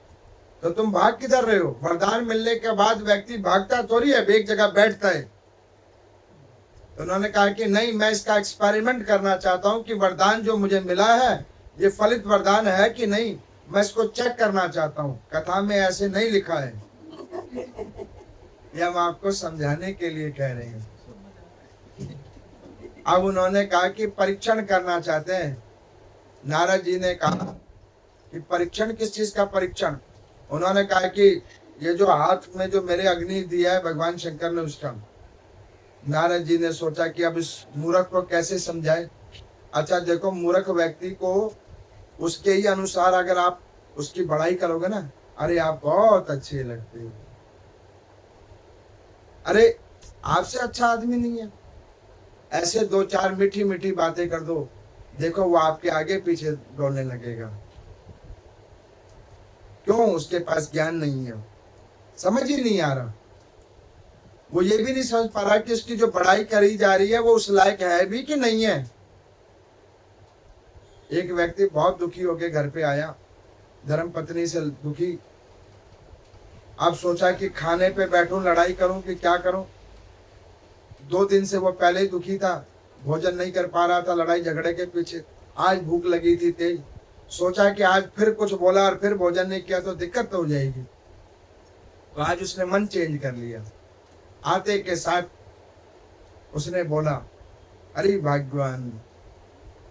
तो तुम भाग किधर रहे हो। वरदान मिलने के बाद व्यक्ति भागता थोड़ी है, एक जगह बैठता है। तो उन्होंने कहा कि नहीं, मैं इसका एक्सपेरिमेंट करना चाहता हूँ कि वरदान जो मुझे मिला है ये फलित वरदान है कि नहीं। मैं इसको चेक करना चाहता हूँ, कथा में ऐसे नहीं लिखा है। ये हम आपको समझाने के लिए कह रहे हैं। अब उन्होंने कहा कि परीक्षण करना चाहते हैं। नारद जी ने कहा कि परीक्षण, किस चीज का परीक्षण? उन्होंने कहा कि ये जो हाथ में जो मेरे अग्नि दिया है भगवान शंकर ने, उसका। नारद जी ने सोचा कि अब इस मूर्ख को कैसे समझाए। अच्छा देखो, मूर्ख व्यक्ति को उसके ही अनुसार अगर आप उसकी बड़ाई करोगे ना, अरे आप बहुत अच्छे लगते हो, अरे आपसे अच्छा आदमी नहीं है, ऐसे दो चार मीठी मीठी बातें कर दो, देखो वो आपके आगे पीछे दौड़ने लगेगा। क्यों? उसके पास ज्ञान नहीं है, समझ ही नहीं आ रहा। वो ये भी नहीं समझ पा रहा कि उसकी जो बड़ाई करी जा रही है वो उस लायक है भी कि नहीं है। एक व्यक्ति बहुत दुखी होकर घर पे आया, धर्म पत्नी से दुखी। अब सोचा कि खाने पे बैठूं, लड़ाई करूं कि क्या करूं। 2 दिन से वो पहले ही दुखी था, भोजन नहीं कर पा रहा था लड़ाई झगड़े के पीछे। आज भूख लगी थी तेज, सोचा कि आज फिर कुछ बोला और फिर भोजन नहीं किया तो दिक्कत तो हो जाएगी। तो आज उसने मन चेंज कर लिया। आते के साथ उसने बोला, अरे भगवान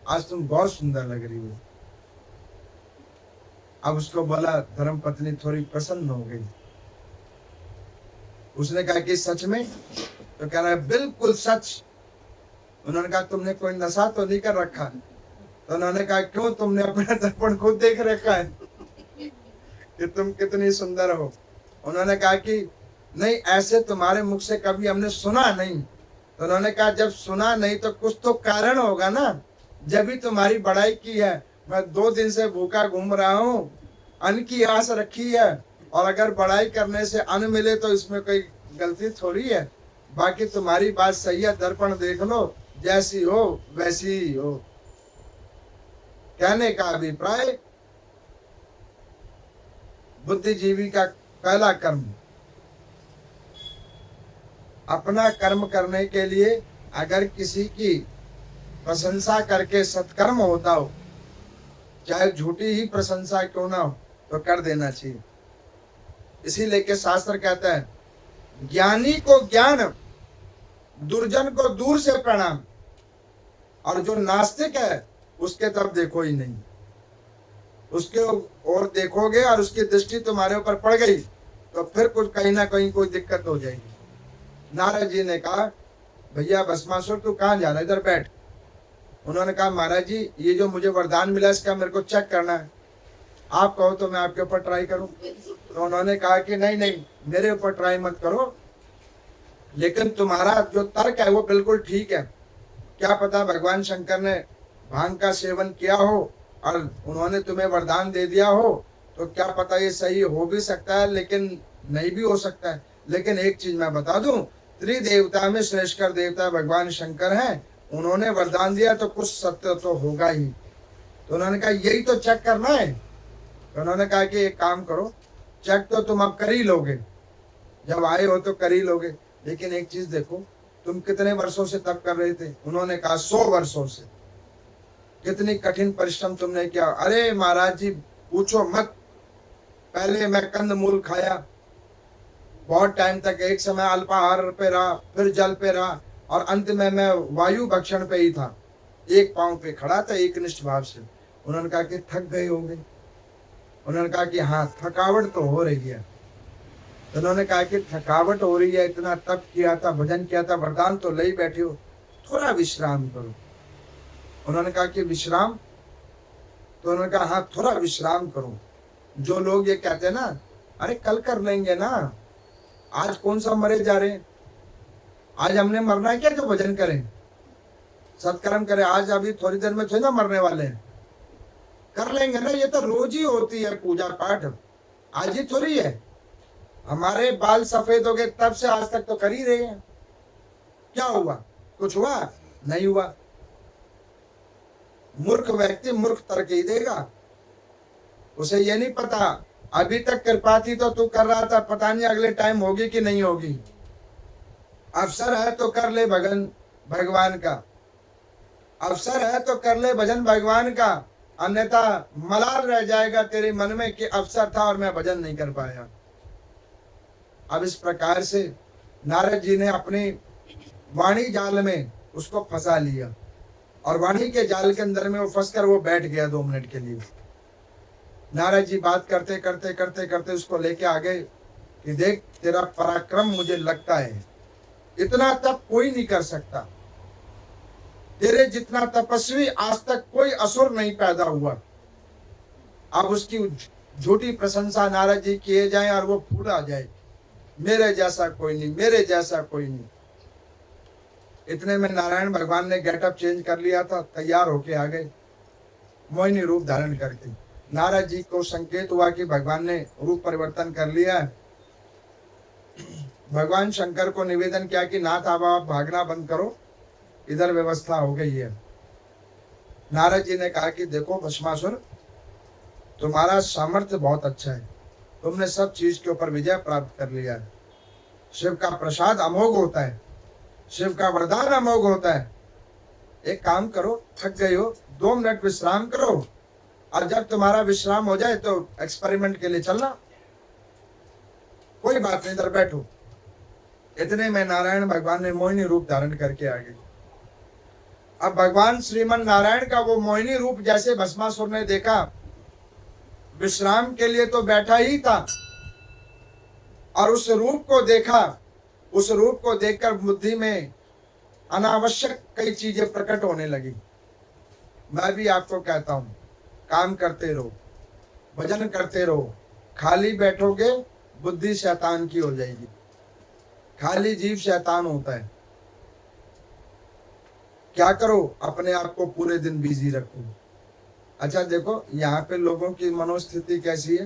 आज तुम बहुत सुंदर लग रही हो। अब उसको बोला, धर्म पत्नी थोड़ी प्रसन्न हो गई। उसने कहा कि सच में? तो कह रहा है बिल्कुल सच। उन्होंने कहा तुमने कोई नशा तो नहीं कर रखा? तो उन्होंने कहा क्यों, तुमने अपना दर्पण खुद देख रखा है कि तुम कितनी सुंदर हो? उन्होंने कहा कि नहीं, ऐसे तुम्हारे मुख से कभी हमने सुना नहीं। तो उन्होंने कहा जब सुना नहीं तो कुछ तो कारण होगा ना, जब भी तुम्हारी बड़ाई की है। मैं 2 दिन से भूखा घूम रहा हूँ, अन्न की आस रखी है, और अगर बड़ाई करने से अन्न मिले तो इसमें कोई गलती थोड़ी है। बाकी तुम्हारी बात सही है, दर्पण देख लो, जैसी हो वैसी ही हो। कहने का अभिप्राय, बुद्धिजीवी का पहला कर्म, अपना कर्म करने के लिए अगर किसी की प्रशंसा करके सत्कर्म होता हो, चाहे झूठी ही प्रशंसा क्यों ना हो, तो कर देना चाहिए। इसीलिए के शास्त्र कहता है, ज्ञानी को ज्ञान, दुर्जन को दूर से प्रणाम, और जो नास्तिक है उसके तरफ देखो ही नहीं। उसके और देखोगे और उसकी दृष्टि तुम्हारे ऊपर पड़ गई तो फिर कुछ कहीं ना कहीं कोई दिक्कत हो जाएगी। नारद जी ने कहा, भैया भस्मासुर तू कहाँ जा रहा है, इधर बैठ। उन्होंने कहा महाराज जी, ये जो मुझे वरदान मिला इसका मेरे को चेक करना है, आप कहो तो मैं आपके ऊपर ट्राई करूं। तो उन्होंने कहा कि नहीं नहीं, मेरे ऊपर ट्राई मत करो, लेकिन तुम्हारा जो तर्क है वो बिल्कुल ठीक है। क्या पता भगवान शंकर ने भांग का सेवन किया हो और उन्होंने तुम्हें वरदान दे दिया हो, तो क्या पता ये सही हो भी सकता है, लेकिन नहीं भी हो सकता है। लेकिन एक चीज मैं बता दूं, त्रिदेवता में श्रेष्ठकर देवता भगवान शंकर हैं, उन्होंने वरदान दिया तो कुछ सत्य तो होगा ही। तो उन्होंने कहा यही तो चेक करना है। तो उन्होंने कहा कि एक काम करो, चेक तो तुम अब कर ही लोगे, जब आए हो तो कर ही लोगे, लेकिन एक चीज देखो, तुम कितने वर्षों से तप कर रहे थे? उन्होंने कहा 100 वर्षों से। कितनी कठिन परिश्रम तुमने किया? अरे महाराज जी पूछो मत, पहले मैं कंदमूल खाया बहुत टाइम तक, एक समय अल्पाहार पे रहा, फिर जल पे रहा, और अंत में मैं वायु भक्षण पे ही था। एक पांव पे खड़ा था एकनिष्ठ भाव से। उन्होंने कहा कि थक गए होंगे? उन्होंने कहा कि हाँ थकावट तो हो रही है। तो उन्होंने कहा कि थकावट हो रही है, इतना तप किया था, भजन किया था, वरदान तो ले बैठे हो, थोड़ा विश्राम करो। उन्होंने कहा कि विश्राम? तो उन्होंने कहा हाँ थोड़ा विश्राम करो। जो लोग ये कहते हैं ना, अरे कल कर लेंगे ना, आज कौन सा मरे जा रहे हैं, आज हमने मरना है क्या जो भजन करें सत्कर्म करें, आज अभी थोड़ी देर में थोड़ी ना मरने वाले हैं, कर लेंगे ना, ये तो रोज ही होती है पूजा पाठ, आज ही थोड़ी है। हमारे बाल सफेद हो गए तब से आज तक तो कर ही रहे हैं, क्या हुआ? कुछ हुआ? नहीं हुआ। मूर्ख व्यक्ति मूर्ख तर्क ही देगा, उसे ये नहीं पता अभी तक कृपा थी तो तू कर रहा था, पता नहीं अगले टाइम होगी कि नहीं होगी। अवसर है तो कर ले भजन भगवान का, अवसर है तो कर ले भजन भगवान का, अन्यथा मलाल रह जाएगा तेरे मन में कि अवसर था और मैं भजन नहीं कर पाया। अब इस प्रकार से नारद जी ने अपनी वाणी जाल में उसको फंसा लिया और वाणी के जाल के अंदर में वो फंसकर वो बैठ गया 2 मिनट के लिए। नारद जी बात करते करते करते करते उसको लेके आ गए कि देख तेरा पराक्रम मुझे लगता है इतना तप कोई नहीं कर सकता, तेरे जितना तपस्वी आज तक कोई असुर नहीं पैदा हुआ। अब उसकी झूठी प्रशंसा नारद जी किए जाए और वो फूल आ जाए, मेरे जैसा कोई नहीं, मेरे जैसा कोई नहीं। इतने में नारायण भगवान ने गेटअप चेंज कर लिया था, तैयार होके आ गए मोहिनी रूप धारण करके। नारद जी को संकेत हुआ कि भगवान ने रूप परिवर्तन कर लिया है। भगवान शंकर को निवेदन किया कि नाथ अब आप भागना बंद करो, इधर व्यवस्था हो गई है। नारद जी ने कहा कि देखो भस्मासुर, तुम्हारा सामर्थ्य बहुत अच्छा है, तुमने सब चीज के ऊपर विजय प्राप्त कर लिया है। शिव का प्रसाद अमोघ होता है, शिव का वरदान अमोघ होता है। एक काम करो, थक गए हो, 2 मिनट विश्राम करो और जब तुम्हारा विश्राम हो जाए तो एक्सपेरिमेंट के लिए चलना, कोई बात नहीं, इधर बैठो। इतने में नारायण भगवान ने मोहिनी रूप धारण करके आ गए। अब भगवान श्रीमन नारायण का वो मोहिनी रूप जैसे भस्मासुर ने देखा, विश्राम के लिए तो बैठा ही था और उस रूप को देखा, उस रूप को देखकर बुद्धि में अनावश्यक कई चीजें प्रकट होने लगी। मैं भी आपको कहता हूं, काम करते रहो, भजन करते रहो, खाली बैठोगे बुद्धि शैतान की हो जाएगी। खाली जीव शैतान होता है। क्या करो, अपने आप को पूरे दिन बिजी रखो। अच्छा देखो यहाँ पे लोगों की मनोस्थिति कैसी है,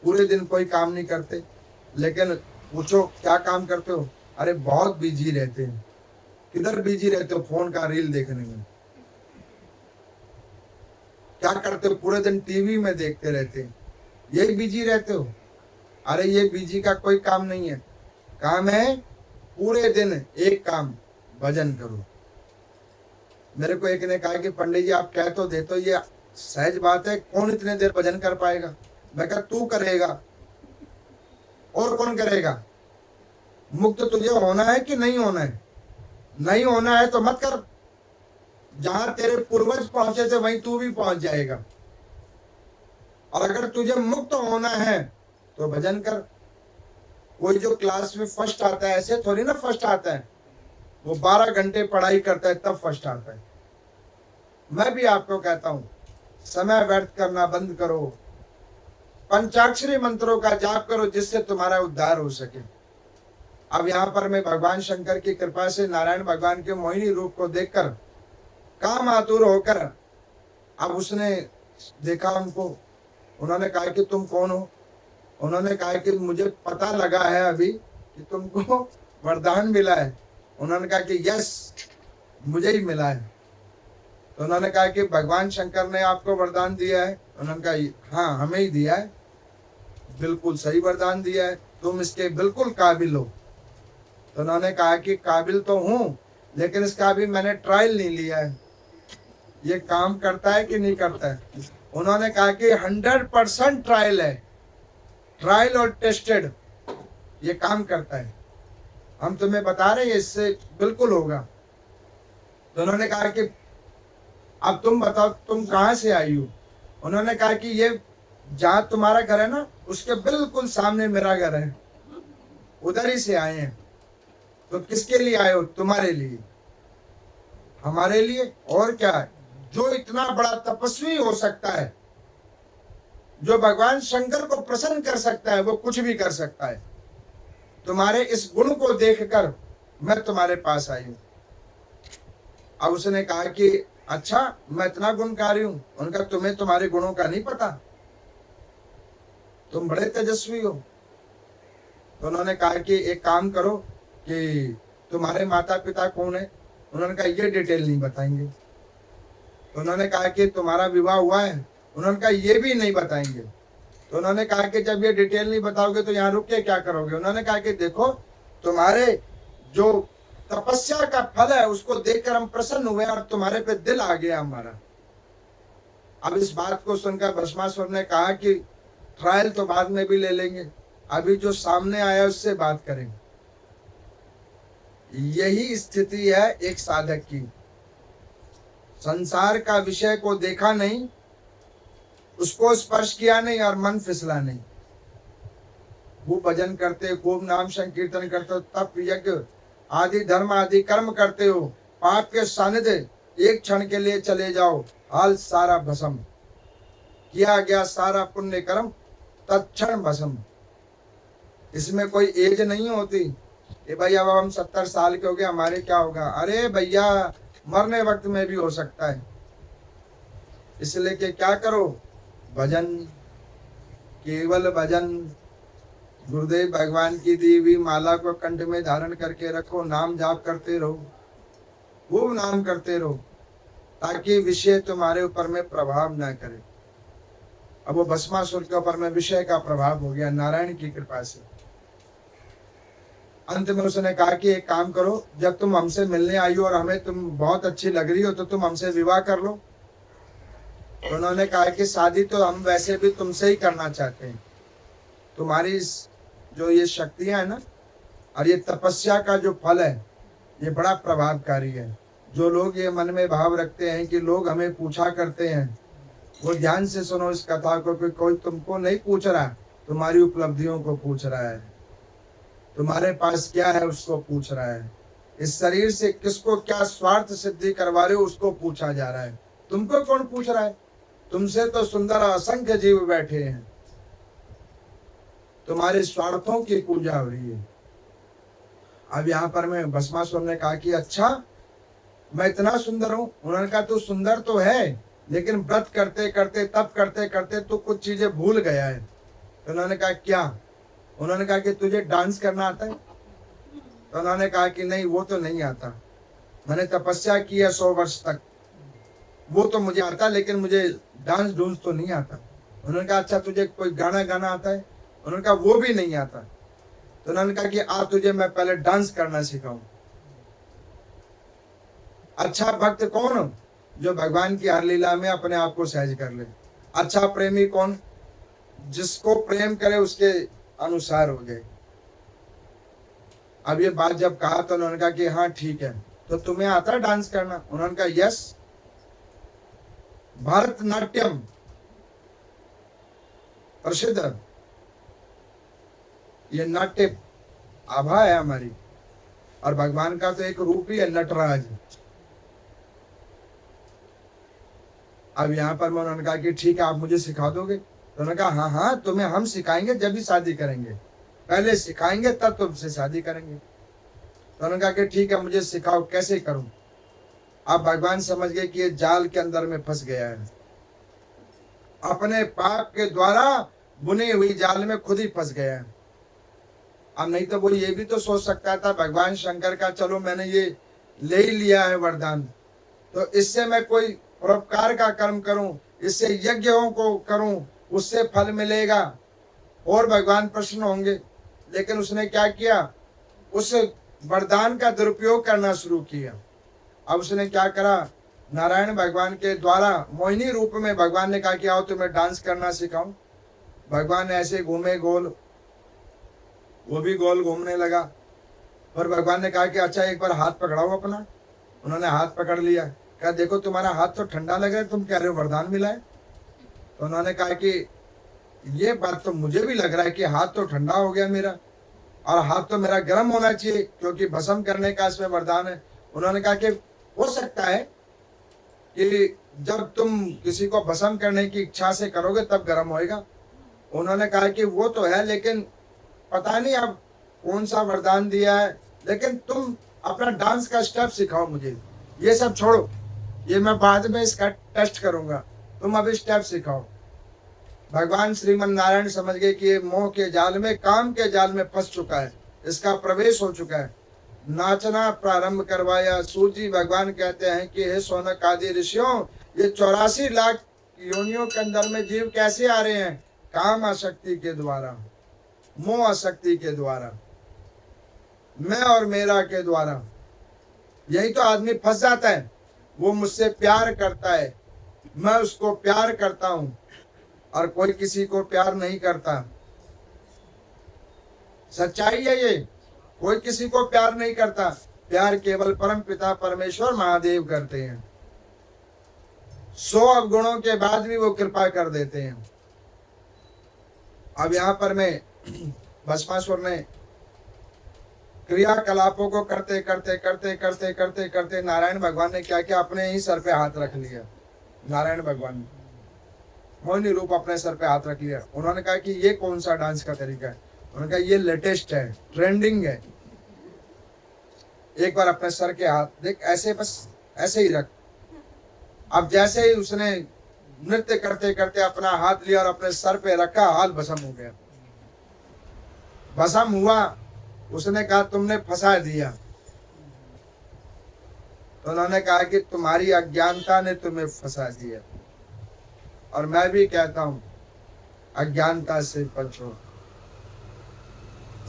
पूरे दिन कोई काम नहीं करते, लेकिन पूछो क्या काम करते हो, अरे बहुत बिजी रहते हैं। किधर बिजी रहते हो? फोन का रील देखने में। क्या करते हो? पूरे दिन टीवी में देखते रहते हैं, यही बिजी रहते हो। अरे ये बिजी का कोई काम नहीं है, काम है पूरे दिन एक काम, भजन करो। मेरे को एक ने कहा कि पंडित जी आप कह तो दे, तो ये सहज बात है, कौन इतने देर भजन कर पाएगा? मैं कहा तू करेगा, और कौन करेगा? मुक्त तुझे होना है कि नहीं होना है? नहीं होना है तो मत कर। जहां तेरे पूर्वज पहुंचे थे वहीं तू भी पहुंच जाएगा। और अगर तुझे मुक्त होना है तो भजन कर। कोई जो क्लास में फर्स्ट आता है ऐसे थोड़ी ना फर्स्ट आता है, वो 12 घंटे पढ़ाई करता है तब फर्स्ट आता है। मैं भी आपको कहता हूं, समय व्यर्थ करना बंद करो, पंचाक्षरी मंत्रों का जाप करो जिससे तुम्हारा उद्धार हो सके। अब यहाँ पर मैं भगवान शंकर की कृपा से नारायण भगवान के मोहिनी रूप को देखकर काम आतुर होकर, अब उसने देखा उनको। उन्होंने कहा कि तुम कौन हो? उन्होंने कहा कि मुझे पता लगा है अभी कि तुमको वरदान मिला है। उन्होंने कहा कि यस मुझे ही मिला है। तो उन्होंने कहा कि भगवान शंकर ने आपको वरदान दिया है? उन्होंने कहा हाँ हमें ही दिया है, बिल्कुल सही वरदान दिया है, तुम इसके बिल्कुल काबिल हो। तो उन्होंने कहा कि काबिल तो हूं, लेकिन इसका अभी मैंने ट्रायल नहीं लिया है, ये काम करता है कि नहीं करता है। उन्होंने कहा कि 100% ट्रायल है, ट्रायल और टेस्टेड, ये काम करता है, हम तुम्हें बता रहे हैं इससे बिल्कुल होगा। तो उन्होंने कहा कि अब तुम बताओ तुम कहाँ से आई हो? उन्होंने कहा कि ये जहाँ तुम्हारा घर है ना उसके बिल्कुल सामने मेरा घर है, उधर ही से आए हैं। तो किसके लिए आए हो? तुम्हारे लिए। हमारे लिए? और क्या है? जो इतना बड़ा तपस्वी हो सकता है, जो भगवान शंकर को प्रसन्न कर सकता है, वो कुछ भी कर सकता है। तुम्हारे इस गुण को देखकर मैं तुम्हारे पास आई हूं। अब उसने कहा कि अच्छा मैं इतना गुणकारी हूं? उनका तुम्हें तुम्हारे गुणों का नहीं पता, तुम बड़े तेजस्वी हो। तो उन्होंने कहा कि एक काम करो कि तुम्हारे माता पिता कौन है? उन्होंने कहा ये डिटेल नहीं बताएंगे। तो उन्होंने कहा कि तुम्हारा विवाह हुआ है? उन्होंने कहा ये भी नहीं बताएंगे। तो उन्होंने कहा कि जब ये डिटेल नहीं बताओगे तो यहाँ रुक के क्या करोगे? उन्होंने कहा कि देखो तुम्हारे जो तपस्या का फल है उसको देखकर हम प्रसन्न हुए और तुम्हारे पे दिल आ गया हमारा। अब इस बात को सुनकर भस्मासुर ने कहा कि ट्रायल तो बाद में भी ले लेंगे, अभी जो सामने आया उससे बात करेंगे। यही स्थिति है एक साधक की। संसार का विषय को देखा नहीं, उसको स्पर्श किया नहीं और मन फिसला नहीं। वो भजन करते, खूब नाम संकीर्तन करते हो, तप यज्ञ आदि धर्म आदि कर्म करते हो, पाप के सानिध्य एक क्षण के लिए चले जाओ, हाल सारा भस्म, किया गया सारा पुण्य कर्म तत्क्षण भस्म। इसमें कोई एज नहीं होती कि भाई अब हम 70 साल के हो गए, हमारे क्या होगा। अरे भैया, मरने वक्त में भी हो सकता है। इसलिए कि क्या करो, भजन, केवल भजन। गुरुदेव भगवान की दी हुई माला को कंठ में धारण करके रखो, नाम जाप करते रहो, खूब नाम करते रहो, ताकि विषय तुम्हारे ऊपर में प्रभाव ना करे। अब वो भस्मासुर के ऊपर में विषय का प्रभाव हो गया नारायण की कृपा से। अंत में उसने कहा कि एक काम करो, जब तुम हमसे मिलने आई हो और हमें तुम बहुत अच्छी लग रही हो तो तुम हमसे विवाह कर लो। तो उन्होंने कहा कि शादी तो हम वैसे भी तुमसे ही करना चाहते हैं। तुम्हारी जो ये शक्तियां है ना, और ये तपस्या का जो फल है, ये बड़ा प्रभावकारी है। जो लोग ये मन में भाव रखते हैं कि लोग हमें पूछा करते हैं, वो ध्यान से सुनो इस कथा को कि कोई तुमको नहीं पूछ रहा, तुम्हारी उपलब्धियों को पूछ रहा है, तुम्हारे पास क्या है उसको पूछ रहा है। इस शरीर से किसको क्या स्वार्थ सिद्धि करवा रहे हो उसको पूछा जा रहा है। तुमको कौन पूछ रहा है? तुमसे तो सुंदर असंख्य जीव बैठे हैं, तुम्हारे स्वार्थों की पूजा हो रही है। अब यहाँ पर मैं भस्मासुर ने कहा कि अच्छा, मैं इतना सुंदर हूं? उन्होंने कहा तू सुंदर तो है, लेकिन व्रत करते करते, तप करते करते तू कुछ चीजें भूल गया है। तो उन्होंने कहा क्या? उन्होंने कहा कि तुझे डांस करना आता है? तो उन्होंने कहा कि नहीं, वो तो नहीं आता, मैंने तपस्या की है 100 वर्ष तक, वो तो मुझे आता, लेकिन मुझे डांस डूंस तो नहीं आता। उन्होंने कहा अच्छा, तुझे कोई गाना गाना आता है? उन्होंने कहा वो भी नहीं आता। तो उन्होंने कहा कि आ तुझे मैं पहले डांस करना सिखाऊं। अच्छा भक्त कौन? जो भगवान की हर लीला में अपने आप को सहज कर ले। अच्छा प्रेमी कौन? जिसको प्रेम करे उसके अनुसार हो जाए। अब ये बात जब कहा तो उन्होंने कहा कि हाँ ठीक है, तो तुम्हें आता है डांस करना? उन्होंने कहा यस, भरतनाट्यम प्रसिद्ध, ये नाट्य आभा है हमारी, और भगवान का तो एक रूप ही है नटराज। अब यहाँ पर मैं उन्होंने कहा कि ठीक है, आप मुझे सिखा दोगे? तो उन्होंने कहा हाँ हाँ, तुम्हें हम सिखाएंगे, जब भी शादी करेंगे, पहले सिखाएंगे तब तुमसे शादी करेंगे। तो उन्होंने कहा कि ठीक है, मुझे सिखाओ, कैसे करूं? अब भगवान समझ गए कि ये जाल के अंदर में फंस गया है, अपने पाप के द्वारा बुनी हुई जाल में खुद ही फंस गया है। अब नहीं तो वो ये भी तो सोच सकता था भगवान शंकर का, चलो मैंने ये ले ही लिया है वरदान, तो इससे मैं कोई परोपकार का कर्म करूं, इससे यज्ञों को करूं, उससे फल मिलेगा और भगवान प्रसन्न होंगे। लेकिन उसने क्या किया? उस वरदान का दुरुपयोग करना शुरू किया। अब उसने क्या करा? नारायण भगवान के द्वारा मोहिनी रूप में भगवान ने कहा कि आओ तुम्हें डांस करना सिखाऊं। भगवान ऐसे घूमे गोल, वो भी गोल घूमने लगा। और भगवान ने कहा कि अच्छा एक बार हाथ पकड़ाओ अपना। उन्होंने हाथ पकड़ लिया। कहा देखो तुम्हारा हाथ तो ठंडा लग रहा है, तुम कह रहे हो वरदान मिला है। तो उन्होंने कहा कि ये बात तो मुझे भी लग रहा है कि हाथ तो ठंडा हो गया मेरा, और हाथ तो मेरा गर्म होना चाहिए, क्योंकि भस्म करने का इसमें वरदान है। उन्होंने कहा कि हो सकता है कि जब तुम किसी को भस्म करने की इच्छा से करोगे तब गर्म होएगा। उन्होंने कहा कि वो तो है, लेकिन पता नहीं अब कौन सा वरदान दिया है, लेकिन तुम अपना डांस का स्टेप सिखाओ मुझे। ये सब छोड़ो, ये मैं बाद में इसका टेस्ट करूंगा, तुम अभी स्टेप सिखाओ। भगवान श्रीमन नारायण समझ गए कि ये मोह के जाल में, काम के जाल में फंस चुका है, इसका प्रवेश हो चुका है। नाचना प्रारंभ करवाया। सूजी भगवान कहते हैं कि हे सोनक आदि ऋषियों, ये 84 लाख योनियों के अंदर में जीव कैसे आ रहे हैं? काम आसक्ति के द्वारा, मोह आसक्ति के द्वारा, मैं और मेरा के द्वारा। यही तो आदमी फंस जाता है। वो मुझसे प्यार करता है, मैं उसको प्यार करता हूं और कोई किसी को प्यार नहीं करता। सच्चाई है ये, कोई किसी को प्यार नहीं करता। प्यार केवल परम पिता परमेश्वर महादेव करते हैं। 100 अवगुणों के बाद भी वो कृपा कर देते हैं। अब यहाँ पर मैं भस्मासुर ने क्रियाकलापों को करते करते करते करते करते करते नारायण भगवान ने क्या किया, अपने ही सर पे हाथ रख लिया। नारायण भगवान ने मोहिनी रूप अपने सर पे हाथ रख लिया। उन्होंने कहा कि ये कौन सा डांस का तरीका है? उन्होंने कहा ये लेटेस्ट है, ट्रेंडिंग है। एक बार अपने सर के हाथ देख, ऐसे बस ऐसे ही रख। अब जैसे ही उसने नृत्य करते करते अपना हाथ लिया और अपने सर पे रखा, हाल भस्म हो गया। भस्म हुआ। उसने कहा तुमने फंसा दिया। तो उन्होंने कहा कि तुम्हारी अज्ञानता ने तुम्हें फंसा दिया। और मैं भी कहता हूं, अज्ञानता से बचो।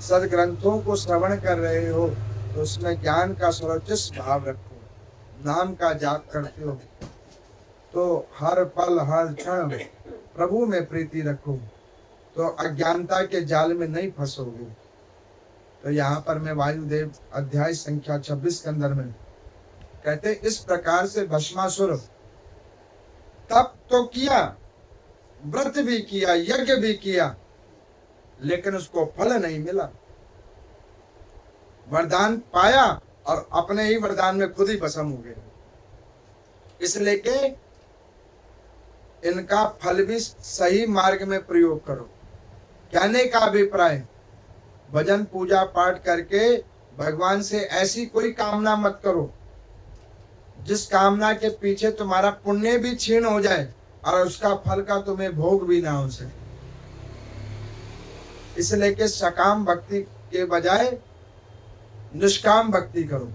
सदग्रंथों को श्रवण कर रहे हो तो उसमें ज्ञान का सुरचित भाव रखो। नाम का जाप करते हो तो हर पल हर क्षण प्रभु में प्रीति रखो, तो अज्ञानता के जाल में नहीं फंसोगे। तो यहाँ पर मैं वायुदेव अध्याय संख्या 26 के अंदर में कहते, इस प्रकार से भस्मासुर तप तो किया, व्रत भी किया, यज्ञ भी किया, लेकिन उसको फल नहीं मिला। वरदान पाया और अपने ही वरदान में खुद ही भस्म हो गए। इसलिए कि इनका फल भी सही मार्ग में प्रयोग करो। कहने का अभिप्राय, भजन पूजा पाठ करके भगवान से ऐसी कोई कामना मत करो जिस कामना के पीछे तुम्हारा पुण्य भी क्षीण हो जाए और उसका फल का तुम्हें भोग भी ना हो सके। इसलिए कि सकाम भक्ति के बजाय निष्काम भक्ति करो,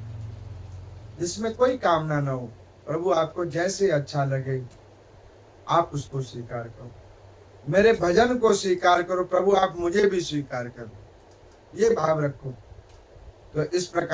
जिसमें कोई कामना ना हो। प्रभु आपको जैसे अच्छा लगे आप उसको स्वीकार करो। मेरे भजन को स्वीकार करो, प्रभु आप मुझे भी स्वीकार करो, ये भाव रखो। तो इस प्रकार